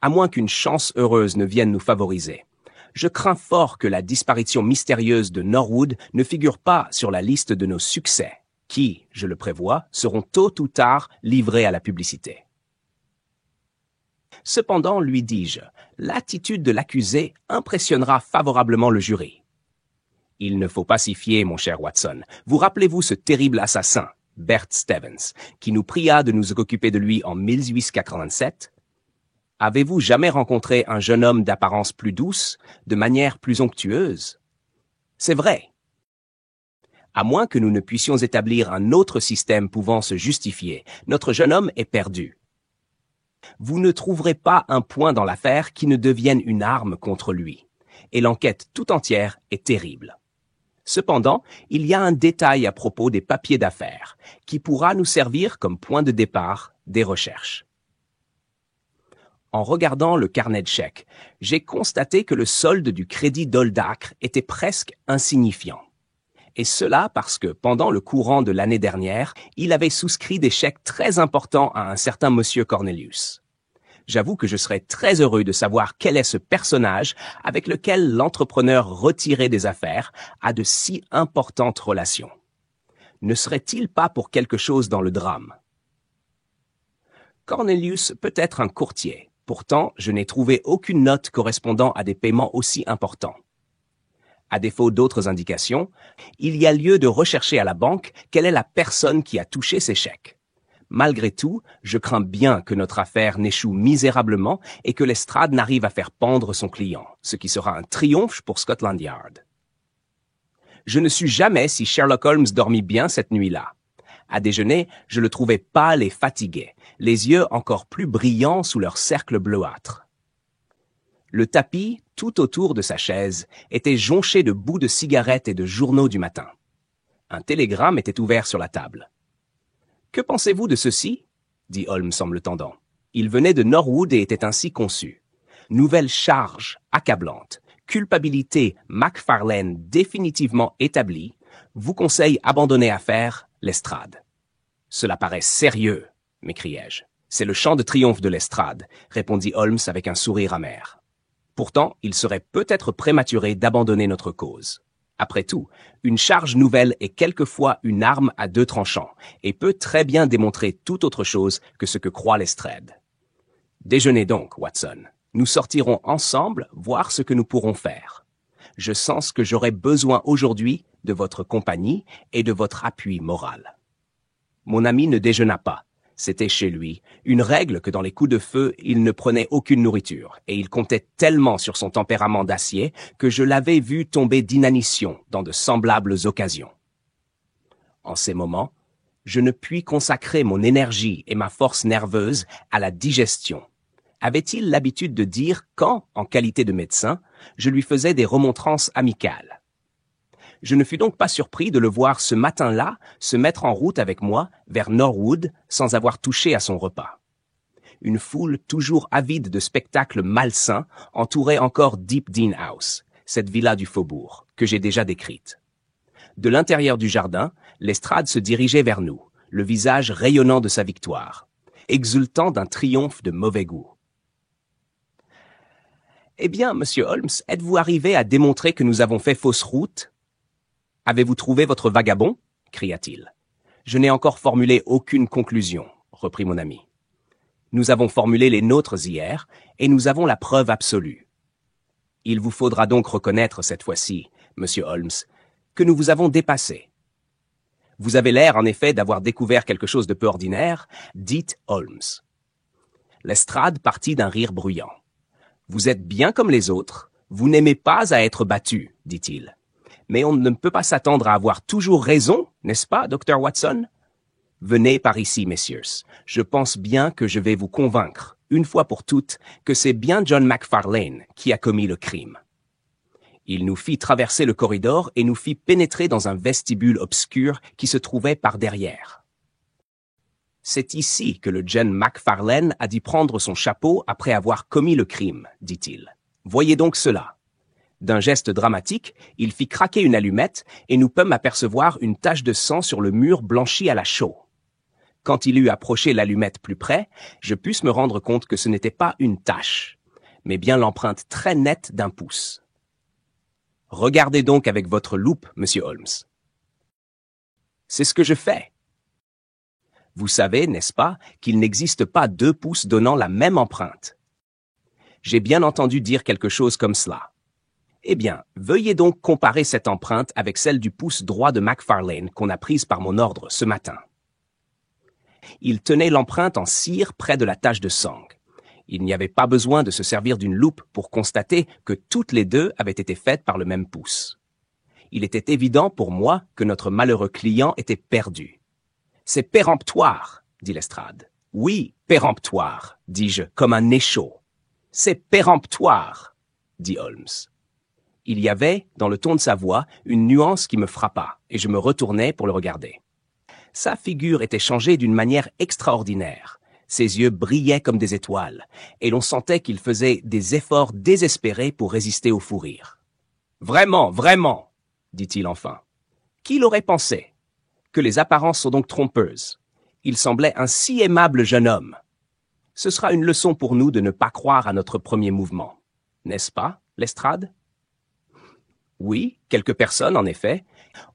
À moins qu'une chance heureuse ne vienne nous favoriser. Je crains fort que la disparition mystérieuse de Norwood ne figure pas sur la liste de nos succès, qui, je le prévois, seront tôt ou tard livrés à la publicité. Cependant, lui dis-je, l'attitude de l'accusé impressionnera favorablement le jury. Il ne faut pas s'y fier, mon cher Watson. Vous rappelez-vous ce terrible assassin, Bert Stevens, qui nous pria de nous occuper de lui en 1887? Avez-vous jamais rencontré un jeune homme d'apparence plus douce, de manière plus onctueuse? C'est vrai. À moins que nous ne puissions établir un autre système pouvant se justifier, notre jeune homme est perdu. Vous ne trouverez pas un point dans l'affaire qui ne devienne une arme contre lui, et l'enquête tout entière est terrible. Cependant, il y a un détail à propos des papiers d'affaires, qui pourra nous servir comme point de départ des recherches. En regardant le carnet de chèques, j'ai constaté que le solde du crédit d'Oldacre était presque insignifiant. Et cela parce que, pendant le courant de l'année dernière, il avait souscrit des chèques très importants à un certain monsieur Cornelius. J'avoue que je serais très heureux de savoir quel est ce personnage avec lequel l'entrepreneur retiré des affaires a de si importantes relations. Ne serait-il pas pour quelque chose dans le drame? Cornelius peut être un courtier. Pourtant, je n'ai trouvé aucune note correspondant à des paiements aussi importants. À défaut d'autres indications, il y a lieu de rechercher à la banque quelle est la personne qui a touché ces chèques. Malgré tout, je crains bien que notre affaire n'échoue misérablement et que Lestrade n'arrive à faire pendre son client, ce qui sera un triomphe pour Scotland Yard. Je ne sus jamais si Sherlock Holmes dormit bien cette nuit-là. À déjeuner, je le trouvais pâle et fatigué, les yeux encore plus brillants sous leur cercle bleuâtre. Le tapis, tout autour de sa chaise, était jonché de bouts de cigarettes et de journaux du matin. Un télégramme était ouvert sur la table. « Que pensez-vous de ceci » dit Holmes en me le tendant. Il venait de Norwood et était ainsi conçu. Nouvelle charge accablante. Culpabilité Macfarlane définitivement établie. Vous conseille abandonner affaire Lestrade. Cela paraît sérieux, m'écriai-je. C'est le chant de triomphe de Lestrade, répondit Holmes avec un sourire amer. Pourtant, il serait peut-être prématuré d'abandonner notre cause. Après tout, une charge nouvelle est quelquefois une arme à deux tranchants et peut très bien démontrer tout autre chose que ce que croit Lestrade. Déjeunez donc, Watson. Nous sortirons ensemble voir ce que nous pourrons faire. Je sens que j'aurai besoin aujourd'hui de votre compagnie et de votre appui moral. Mon ami ne déjeuna pas. C'était chez lui une règle que dans les coups de feu, il ne prenait aucune nourriture, et il comptait tellement sur son tempérament d'acier que je l'avais vu tomber d'inanition dans de semblables occasions. En ces moments, je ne puis consacrer mon énergie et ma force nerveuse à la digestion. Avait-il l'habitude de dire quand, en qualité de médecin, je lui faisais des remontrances amicales? Je ne fus donc pas surpris de le voir ce matin-là se mettre en route avec moi vers Norwood sans avoir touché à son repas. Une foule toujours avide de spectacles malsains entourait encore Deep Dean House, cette villa du faubourg, que j'ai déjà décrite. De l'intérieur du jardin, Lestrade se dirigeait vers nous, le visage rayonnant de sa victoire, exultant d'un triomphe de mauvais goût. « Eh bien, monsieur Holmes, êtes-vous arrivé à démontrer que nous avons fait fausse route ? Avez-vous trouvé votre vagabond » cria-t-il. « Je n'ai encore formulé aucune conclusion, » reprit mon ami. « Nous avons formulé les nôtres hier, et nous avons la preuve absolue. Il vous faudra donc reconnaître cette fois-ci, monsieur Holmes, que nous vous avons dépassé. Vous avez l'air, en effet, d'avoir découvert quelque chose de peu ordinaire, dit Holmes. Lestrade partit d'un rire bruyant. « Vous êtes bien comme les autres, vous n'aimez pas à être battu, dit-il. Mais on ne peut pas s'attendre à avoir toujours raison, n'est-ce pas, Dr. Watson? Venez par ici, messieurs. Je pense bien que je vais vous convaincre, une fois pour toutes, que c'est bien John Macfarlane qui a commis le crime. » Il nous fit traverser le corridor et nous fit pénétrer dans un vestibule obscur qui se trouvait par derrière. « C'est ici que le John Macfarlane a dû prendre son chapeau après avoir commis le crime, dit-il. Voyez donc cela. » D'un geste dramatique, il fit craquer une allumette et nous pûmes apercevoir une tache de sang sur le mur blanchi à la chaux. Quand il eut approché l'allumette plus près, je pusse me rendre compte que ce n'était pas une tache, mais bien l'empreinte très nette d'un pouce. Regardez donc avec votre loupe, monsieur Holmes. C'est ce que je fais. Vous savez, n'est-ce pas, qu'il n'existe pas deux pouces donnant la même empreinte. J'ai bien entendu dire quelque chose comme cela. Eh bien, veuillez donc comparer cette empreinte avec celle du pouce droit de Macfarlane qu'on a prise par mon ordre ce matin. Il tenait l'empreinte en cire près de la tache de sang. Il n'y avait pas besoin de se servir d'une loupe pour constater que toutes les deux avaient été faites par le même pouce. Il était évident pour moi que notre malheureux client était perdu. « C'est péremptoire, » dit Lestrade. « Oui, péremptoire, dis-je, comme un échaud. »« C'est péremptoire, » dit Holmes. Il y avait, dans le ton de sa voix, une nuance qui me frappa, et je me retournai pour le regarder. Sa figure était changée d'une manière extraordinaire. Ses yeux brillaient comme des étoiles, et l'on sentait qu'il faisait des efforts désespérés pour résister au fou rire. « Vraiment, vraiment, dit-il enfin. Qui l'aurait pensé? Que les apparences sont donc trompeuses. Il semblait un si aimable jeune homme. Ce sera une leçon pour nous de ne pas croire à notre premier mouvement. N'est-ce pas, Lestrade? Oui, quelques personnes, en effet,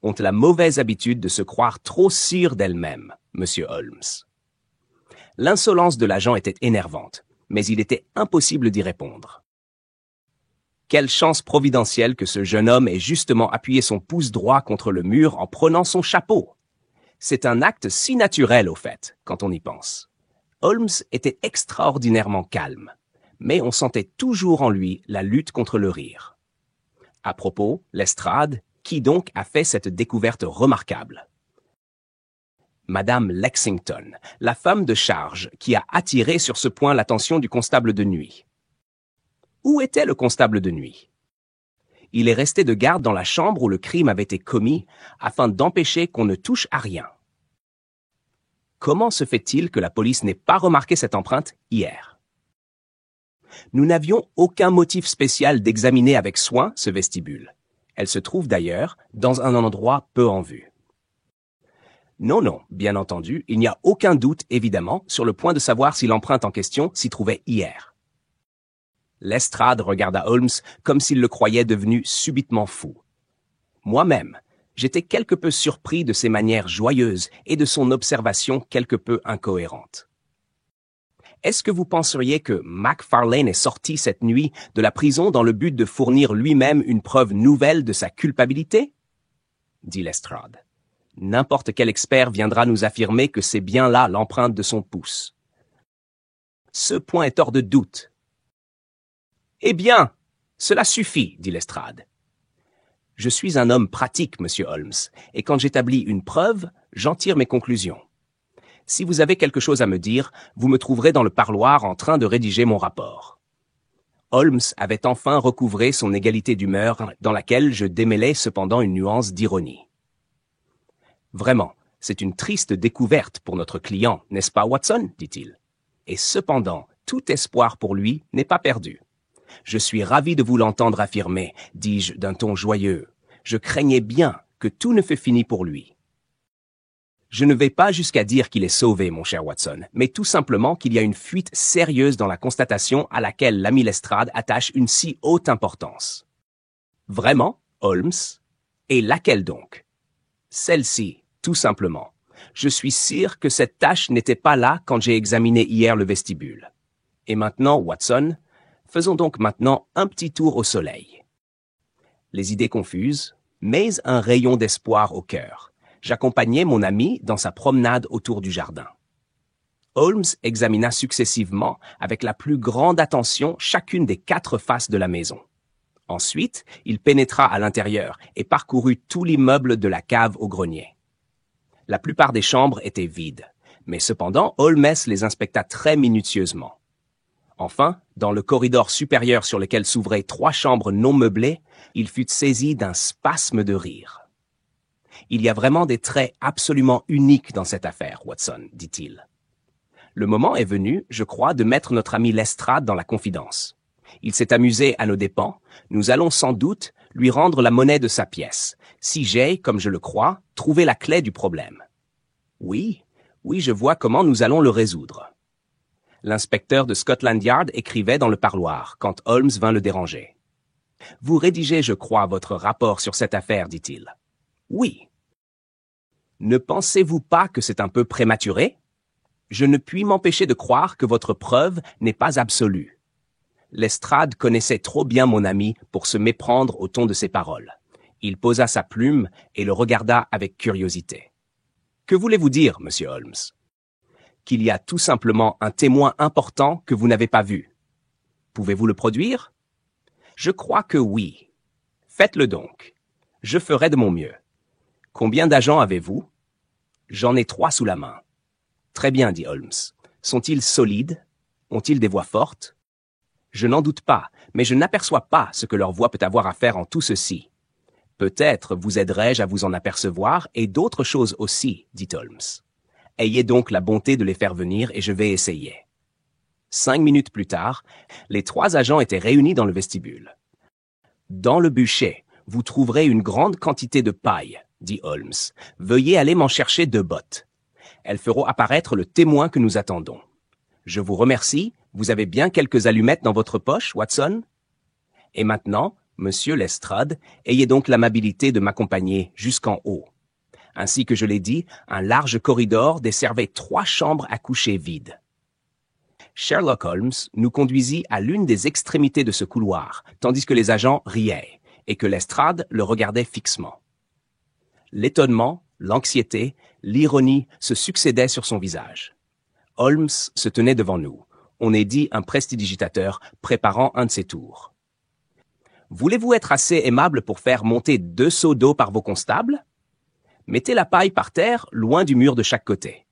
ont la mauvaise habitude de se croire trop sûres d'elles-mêmes, monsieur Holmes. L'insolence de l'agent était énervante, mais il était impossible d'y répondre. Quelle chance providentielle que ce jeune homme ait justement appuyé son pouce droit contre le mur en prenant son chapeau! C'est un acte si naturel, au fait, quand on y pense. Holmes était extraordinairement calme, mais on sentait toujours en lui la lutte contre le rire. À propos, Lestrade, qui donc a fait cette découverte remarquable? Madame Lexington, la femme de charge, qui a attiré sur ce point l'attention du constable de nuit. Où était le constable de nuit? Il est resté de garde dans la chambre où le crime avait été commis, afin d'empêcher qu'on ne touche à rien. Comment se fait-il que la police n'ait pas remarqué cette empreinte hier? Nous n'avions aucun motif spécial d'examiner avec soin ce vestibule. Elle se trouve d'ailleurs dans un endroit peu en vue. Non, bien entendu, il n'y a aucun doute, évidemment, sur le point de savoir si l'empreinte en question s'y trouvait hier. Lestrade regarda Holmes comme s'il le croyait devenu subitement fou. Moi-même, j'étais quelque peu surpris de ses manières joyeuses et de son observation quelque peu incohérente. Est-ce que vous penseriez que Macfarlane est sorti cette nuit de la prison dans le but de fournir lui-même une preuve nouvelle de sa culpabilité? Dit Lestrade. N'importe quel expert viendra nous affirmer que c'est bien là l'empreinte de son pouce. Ce point est hors de doute. Eh bien, cela suffit, dit Lestrade. Je suis un homme pratique, monsieur Holmes, et quand j'établis une preuve, j'en tire mes conclusions. Si vous avez quelque chose à me dire, vous me trouverez dans le parloir en train de rédiger mon rapport. Holmes avait enfin recouvré son égalité d'humeur, dans laquelle je démêlais cependant une nuance d'ironie. Vraiment, c'est une triste découverte pour notre client, n'est-ce pas, Watson? Dit-il. Et cependant, tout espoir pour lui n'est pas perdu. Je suis ravi de vous l'entendre affirmer, dis-je d'un ton joyeux. Je craignais bien que tout ne fût fini pour lui. Je ne vais pas jusqu'à dire qu'il est sauvé, mon cher Watson, mais tout simplement qu'il y a une fuite sérieuse dans la constatation à laquelle l'ami Lestrade attache une si haute importance. Vraiment, Holmes? Et laquelle donc? Celle-ci, tout simplement. Je suis sûr que cette tache n'était pas là quand j'ai examiné hier le vestibule. Et maintenant, Watson, faisons donc maintenant un petit tour au soleil. Les idées confuses, mais un rayon d'espoir au cœur. J'accompagnais mon ami dans sa promenade autour du jardin. Holmes examina successivement, avec la plus grande attention, chacune des 4 faces de la maison. Ensuite, il pénétra à l'intérieur et parcourut tout l'immeuble de la cave au grenier. La plupart des chambres étaient vides, mais cependant Holmes les inspecta très minutieusement. Enfin, dans le corridor supérieur sur lequel s'ouvraient 3 chambres non meublées, il fut saisi d'un spasme de rire. « Il y a vraiment des traits absolument uniques dans cette affaire, Watson, dit-il. Le moment est venu, je crois, de mettre notre ami Lestrade dans la confidence. Il s'est amusé à nos dépens, nous allons sans doute lui rendre la monnaie de sa pièce, si j'ai, comme je le crois, trouvé la clé du problème. Oui, je vois comment nous allons le résoudre. » L'inspecteur de Scotland Yard écrivait dans le parloir, quand Holmes vint le déranger. « Vous rédigez, je crois, votre rapport sur cette affaire, dit-il. »« Oui. »« Ne pensez-vous pas que c'est un peu prématuré? Je ne puis m'empêcher de croire que votre preuve n'est pas absolue. » Lestrade connaissait trop bien mon ami pour se méprendre au ton de ses paroles. Il posa sa plume et le regarda avec curiosité. « Que voulez-vous dire, monsieur Holmes? » Qu'il y a tout simplement un témoin important que vous n'avez pas vu. Pouvez-vous le produire? Je crois que oui. Faites-le donc. Je ferai de mon mieux. Combien d'agents avez-vous? J'en ai 3 sous la main. Très bien, dit Holmes. Sont-ils solides? Ont-ils des voix fortes? Je n'en doute pas, mais je n'aperçois pas ce que leur voix peut avoir à faire en tout ceci. Peut-être vous aiderai-je à vous en apercevoir et d'autres choses aussi, dit Holmes. Ayez donc la bonté de les faire venir et je vais essayer. 5 minutes plus tard, les 3 agents étaient réunis dans le vestibule. Dans le bûcher, vous trouverez une grande quantité de paille, dit Holmes. Veuillez aller m'en chercher 2 bottes. Elles feront apparaître le témoin que nous attendons. Je vous remercie. Vous avez bien quelques allumettes dans votre poche, Watson? Et maintenant, monsieur Lestrade, ayez donc l'amabilité de m'accompagner jusqu'en haut. Ainsi que je l'ai dit, un large corridor desservait 3 chambres à coucher vides. Sherlock Holmes nous conduisit à l'une des extrémités de ce couloir, tandis que les agents riaient, et que Lestrade le regardait fixement. L'étonnement, l'anxiété, L'ironie se succédait sur son visage. Holmes se tenait devant nous. On est dit un prestidigitateur préparant un de ses tours. Voulez-vous être assez aimable pour faire monter 2 seaux d'eau par vos constables? Mettez la paille par terre, loin du mur de chaque côté.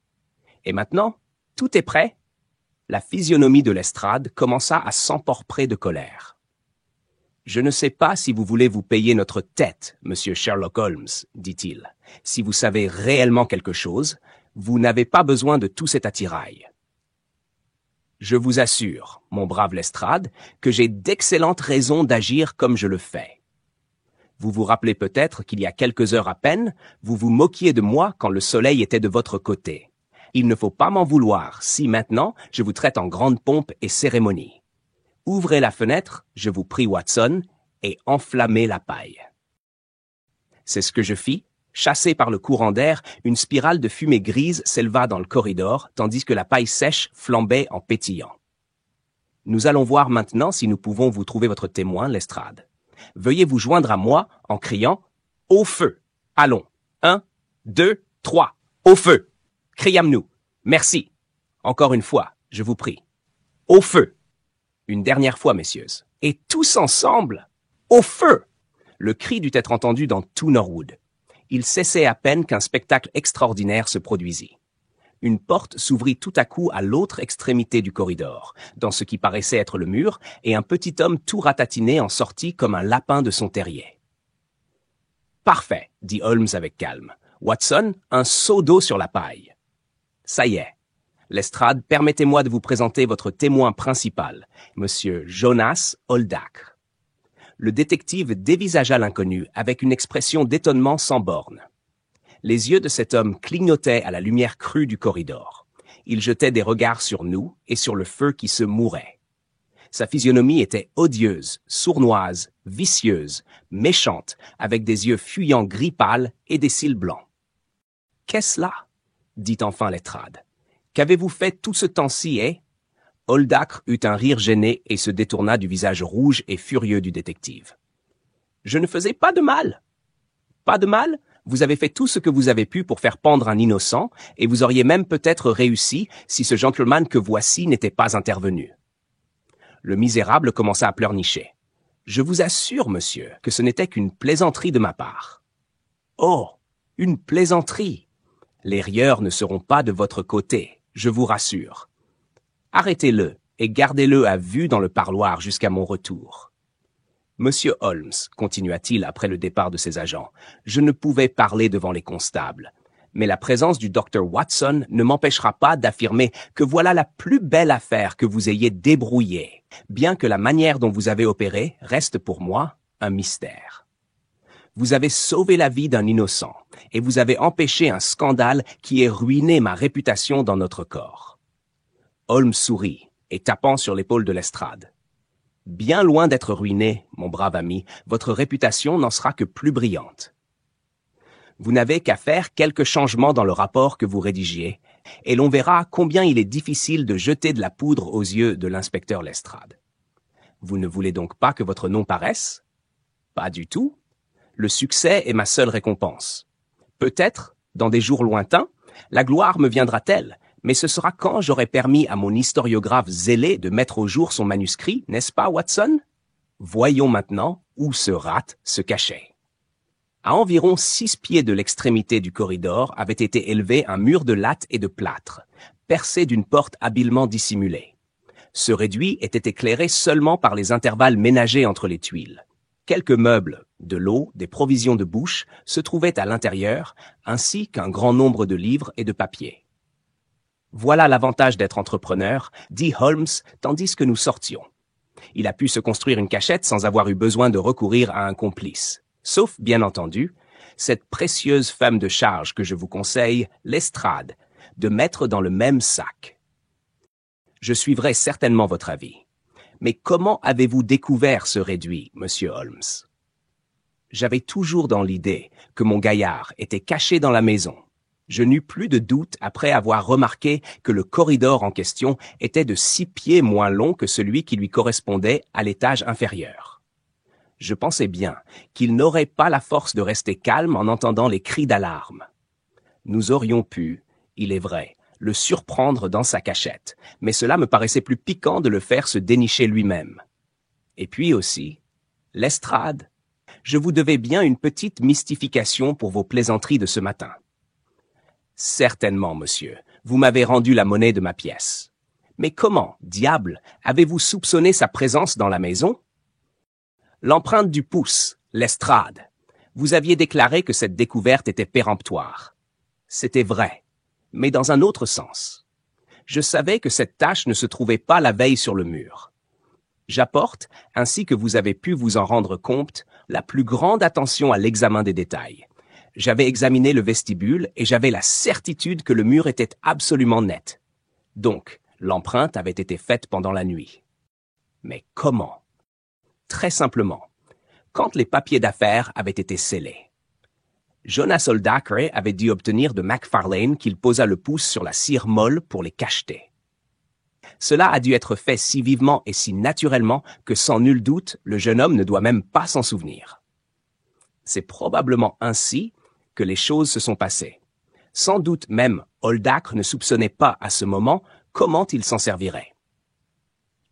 Et maintenant, tout est prêt? La physionomie de Lestrade commença à s'emporprer de colère. « Je ne sais pas si vous voulez vous payer notre tête, monsieur Sherlock Holmes, dit-il. Si vous savez réellement quelque chose, vous n'avez pas besoin de tout cet attirail. Je vous assure, mon brave Lestrade, que j'ai d'excellentes raisons d'agir comme je le fais. Vous vous rappelez peut-être qu'il y a quelques heures à peine, vous vous moquiez de moi quand le soleil était de votre côté. Il ne faut pas m'en vouloir si maintenant je vous traite en grande pompe et cérémonie. Ouvrez la fenêtre, je vous prie, Watson, et enflammez la paille. » C'est ce que je fis. Chassé par le courant d'air, une spirale de fumée grise s'éleva dans le corridor, tandis que la paille sèche flambait en pétillant. « Nous allons voir maintenant si nous pouvons vous trouver votre témoin, Lestrade. Veuillez vous joindre à moi en criant « Au feu !» Allons, 1, 2, 3, au feu! Criâmes-nous. Merci. Encore une fois, je vous prie. Au feu! Une dernière fois, messieurs. Et tous ensemble, au feu! Le cri dut être entendu dans tout Norwood. Il cessait à peine qu'un spectacle extraordinaire se produisit. Une porte s'ouvrit tout à coup à l'autre extrémité du corridor, dans ce qui paraissait être le mur, et un petit homme tout ratatiné en sortit comme un lapin de son terrier. « Parfait, dit Holmes avec calme. Watson, un seau d'eau sur la paille. Ça y est. Lestrade, permettez-moi de vous présenter votre témoin principal, monsieur Jonas Oldacre. » Le détective dévisagea l'inconnu avec une expression d'étonnement sans borne. Les yeux de cet homme clignotaient à la lumière crue du corridor. Il jetait des regards sur nous et sur le feu qui se mourait. Sa physionomie était odieuse, sournoise, vicieuse, méchante, avec des yeux fuyants gris pâle et des cils blancs. « Qu'est-ce là ?» dit enfin Lestrade. « Qu'avez-vous fait tout ce temps-ci, eh ?» Oldacre eut un rire gêné et se détourna du visage rouge et furieux du détective. « Je ne faisais pas de mal. »« Pas de mal ? Vous avez fait tout ce que vous avez pu pour faire pendre un innocent, et vous auriez même peut-être réussi si ce gentleman que voici n'était pas intervenu. » Le misérable commença à pleurnicher. « Je vous assure, monsieur, que ce n'était qu'une plaisanterie de ma part. »« Oh, une plaisanterie ! Les rieurs ne seront pas de votre côté, je vous rassure. Arrêtez-le et gardez-le à vue dans le parloir jusqu'à mon retour. » « Monsieur Holmes, continua-t-il après le départ de ses agents, je ne pouvais parler devant les constables, mais la présence du docteur Watson ne m'empêchera pas d'affirmer que voilà la plus belle affaire que vous ayez débrouillée, bien que la manière dont vous avez opéré reste pour moi un mystère. Vous avez sauvé la vie d'un innocent, et vous avez empêché un scandale qui ait ruiné ma réputation dans notre corps. » Holmes sourit, et tapant sur l'épaule de Lestrade. « Bien loin d'être ruiné, mon brave ami, votre réputation n'en sera que plus brillante. Vous n'avez qu'à faire quelques changements dans le rapport que vous rédigiez, et l'on verra combien il est difficile de jeter de la poudre aux yeux de l'inspecteur Lestrade. Vous ne voulez donc pas que votre nom paraisse? Pas du tout. Le succès est ma seule récompense. Peut-être, dans des jours lointains, la gloire me viendra-t-elle, mais ce sera quand j'aurai permis à mon historiographe zélé de mettre au jour son manuscrit, n'est-ce pas, Watson? Voyons maintenant où ce rat se cachait. À environ 6 pieds de l'extrémité du corridor avait été élevé un mur de lattes et de plâtre, percé d'une porte habilement dissimulée. Ce réduit était éclairé seulement par les intervalles ménagés entre les tuiles. Quelques meubles, de l'eau, des provisions de bouche se trouvaient à l'intérieur, ainsi qu'un grand nombre de livres et de papiers. Voilà l'avantage d'être entrepreneur, dit Holmes, tandis que nous sortions. Il a pu se construire une cachette sans avoir eu besoin de recourir à un complice. Sauf, bien entendu, cette précieuse femme de charge que je vous conseille, Lestrade, de mettre dans le même sac. Je suivrai certainement votre avis. Mais comment avez-vous découvert ce réduit, monsieur Holmes? J'avais toujours dans l'idée que mon gaillard était caché dans la maison. Je n'eus plus de doute après avoir remarqué que le corridor en question était de 6 pieds moins long que celui qui lui correspondait à l'étage inférieur. Je pensais bien qu'il n'aurait pas la force de rester calme en entendant les cris d'alarme. Nous aurions pu, il est vrai, le surprendre dans sa cachette, mais cela me paraissait plus piquant de le faire se dénicher lui-même. Et puis aussi, Lestrade, je vous devais bien une petite mystification pour vos plaisanteries de ce matin. Certainement, monsieur, vous m'avez rendu la monnaie de ma pièce. Mais comment, diable, avez-vous soupçonné sa présence dans la maison? L'empreinte du pouce, Lestrade. Vous aviez déclaré que cette découverte était péremptoire. C'était vrai, mais dans un autre sens. Je savais que cette tache ne se trouvait pas la veille sur le mur. J'apporte, ainsi que vous avez pu vous en rendre compte, la plus grande attention à l'examen des détails. J'avais examiné le vestibule et j'avais la certitude que le mur était absolument net. Donc, l'empreinte avait été faite pendant la nuit. Mais comment? Très simplement, quand les papiers d'affaires avaient été scellés. Jonas Oldacre avait dû obtenir de Macfarlane qu'il posât le pouce sur la cire molle pour les cacheter. Cela a dû être fait si vivement et si naturellement que sans nul doute le jeune homme ne doit même pas s'en souvenir. C'est probablement ainsi que les choses se sont passées. Sans doute même Oldacre ne soupçonnait pas à ce moment comment il s'en servirait.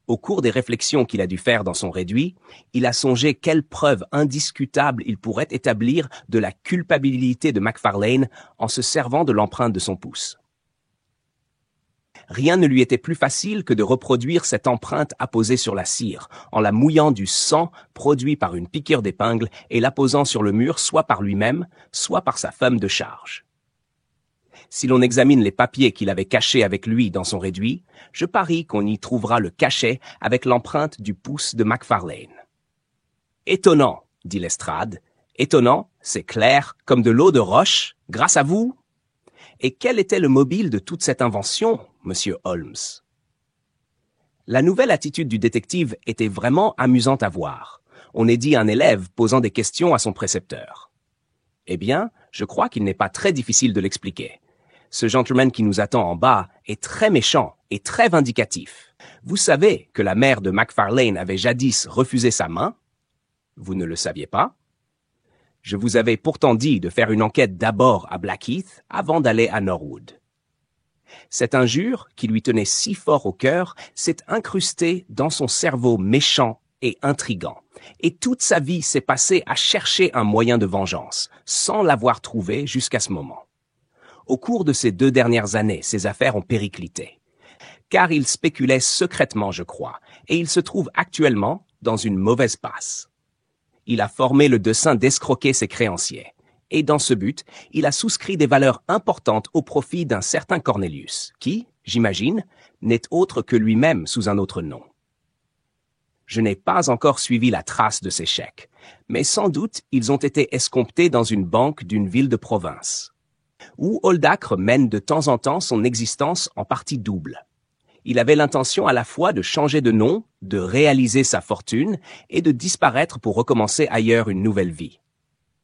Au cours des réflexions qu'il a dû faire dans son réduit, il a songé quelle preuve indiscutable il pourrait établir de la culpabilité de Macfarlane en se servant de l'empreinte de son pouce. Rien ne lui était plus facile que de reproduire cette empreinte apposée sur la cire, en la mouillant du sang produit par une piqûre d'épingle et l'apposant sur le mur soit par lui-même, soit par sa femme de charge. Si l'on examine les papiers qu'il avait cachés avec lui dans son réduit, je parie qu'on y trouvera le cachet avec l'empreinte du pouce de Macfarlane. Étonnant, dit Lestrade. Étonnant, c'est clair, comme de l'eau de roche, grâce à vous. Et quel était le mobile de toute cette invention, monsieur Holmes? La nouvelle attitude du détective était vraiment amusante à voir. On est dit un élève posant des questions à son précepteur. Eh bien, je crois qu'il n'est pas très difficile de l'expliquer. Ce gentleman qui nous attend en bas est très méchant et très vindicatif. Vous savez que la mère de Macfarlane avait jadis refusé sa main? Vous ne le saviez pas? Je vous avais pourtant dit de faire une enquête d'abord à Blackheath avant d'aller à Norwood. Cette injure, qui lui tenait si fort au cœur, s'est incrustée dans son cerveau méchant et intrigant, et toute sa vie s'est passée à chercher un moyen de vengeance, sans l'avoir trouvé jusqu'à ce moment. Au cours de ces 2 dernières années, ses affaires ont périclité, car il spéculait secrètement, je crois, et il se trouve actuellement dans une mauvaise passe. Il a formé le dessein d'escroquer ses créanciers, et dans ce but, il a souscrit des valeurs importantes au profit d'un certain Cornelius, qui, j'imagine, n'est autre que lui-même sous un autre nom. Je n'ai pas encore suivi la trace de ces chèques, mais sans doute ils ont été escomptés dans une banque d'une ville de province, où Oldacre mène de temps en temps son existence en partie double. Il avait l'intention à la fois de changer de nom, de réaliser sa fortune et de disparaître pour recommencer ailleurs une nouvelle vie.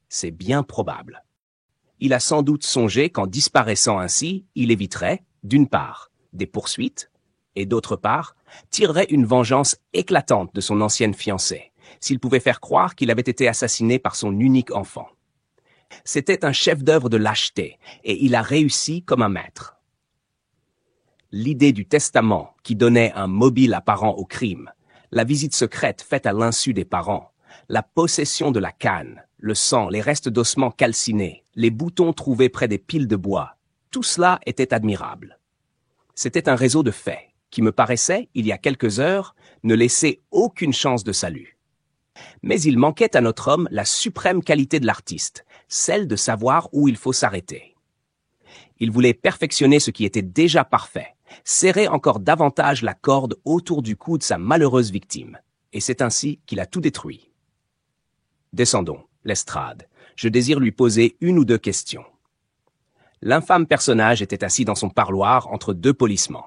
C'est bien probable. Il a sans doute songé qu'en disparaissant ainsi, il éviterait, d'une part, des poursuites, et d'autre part, tirerait une vengeance éclatante de son ancienne fiancée, s'il pouvait faire croire qu'il avait été assassiné par son unique enfant. C'était un chef-d'œuvre de lâcheté, et il a réussi comme un maître. L'idée du testament qui donnait un mobile apparent au crime, la visite secrète faite à l'insu des parents, la possession de la canne, le sang, les restes d'ossements calcinés, les boutons trouvés près des piles de bois, tout cela était admirable. C'était un réseau de faits qui me paraissait, il y a quelques heures, ne laisser aucune chance de salut. Mais il manquait à notre homme la suprême qualité de l'artiste, celle de savoir où il faut s'arrêter. Il voulait perfectionner ce qui était déjà parfait, serrer encore davantage la corde autour du cou de sa malheureuse victime, et c'est ainsi qu'il a tout détruit. Descendons, Lestrade. Je désire lui poser 1 ou 2 questions. L'infâme personnage était assis dans son parloir entre 2 polissements.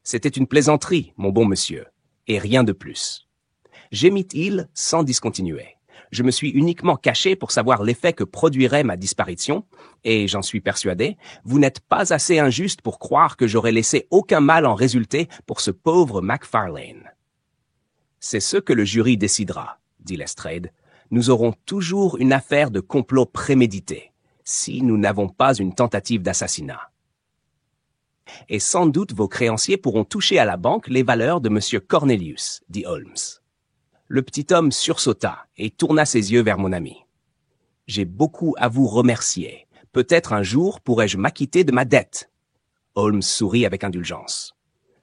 C'était une plaisanterie, mon bon monsieur, et rien de plus. Gémit-il sans discontinuer. Je me suis uniquement caché pour savoir l'effet que produirait ma disparition, et j'en suis persuadé, vous n'êtes pas assez injuste pour croire que j'aurais laissé aucun mal en résulter pour ce pauvre Macfarlane. C'est ce que le jury décidera, dit Lestrade. Nous aurons toujours une affaire de complot prémédité, si nous n'avons pas une tentative d'assassinat. Et sans doute vos créanciers pourront toucher à la banque les valeurs de M. Cornelius, dit Holmes. Le petit homme sursauta et tourna ses yeux vers mon ami. J'ai beaucoup à vous remercier. Peut-être un jour pourrai-je m'acquitter de ma dette. Holmes sourit avec indulgence.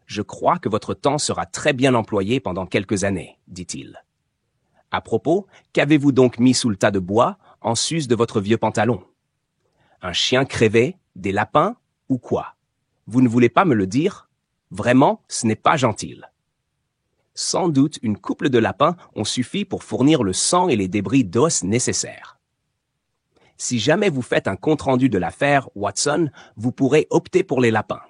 Je crois que votre temps sera très bien employé pendant quelques années, dit-il. À propos, qu'avez-vous donc mis sous le tas de bois en sus de votre vieux pantalon? Un chien crevé, des lapins ou quoi? Vous ne voulez pas me le dire? Vraiment, ce n'est pas gentil. Sans doute une couple de lapins ont suffi pour fournir le sang et les débris d'os nécessaires. Si jamais vous faites un compte-rendu de l'affaire, Watson, vous pourrez opter pour les lapins.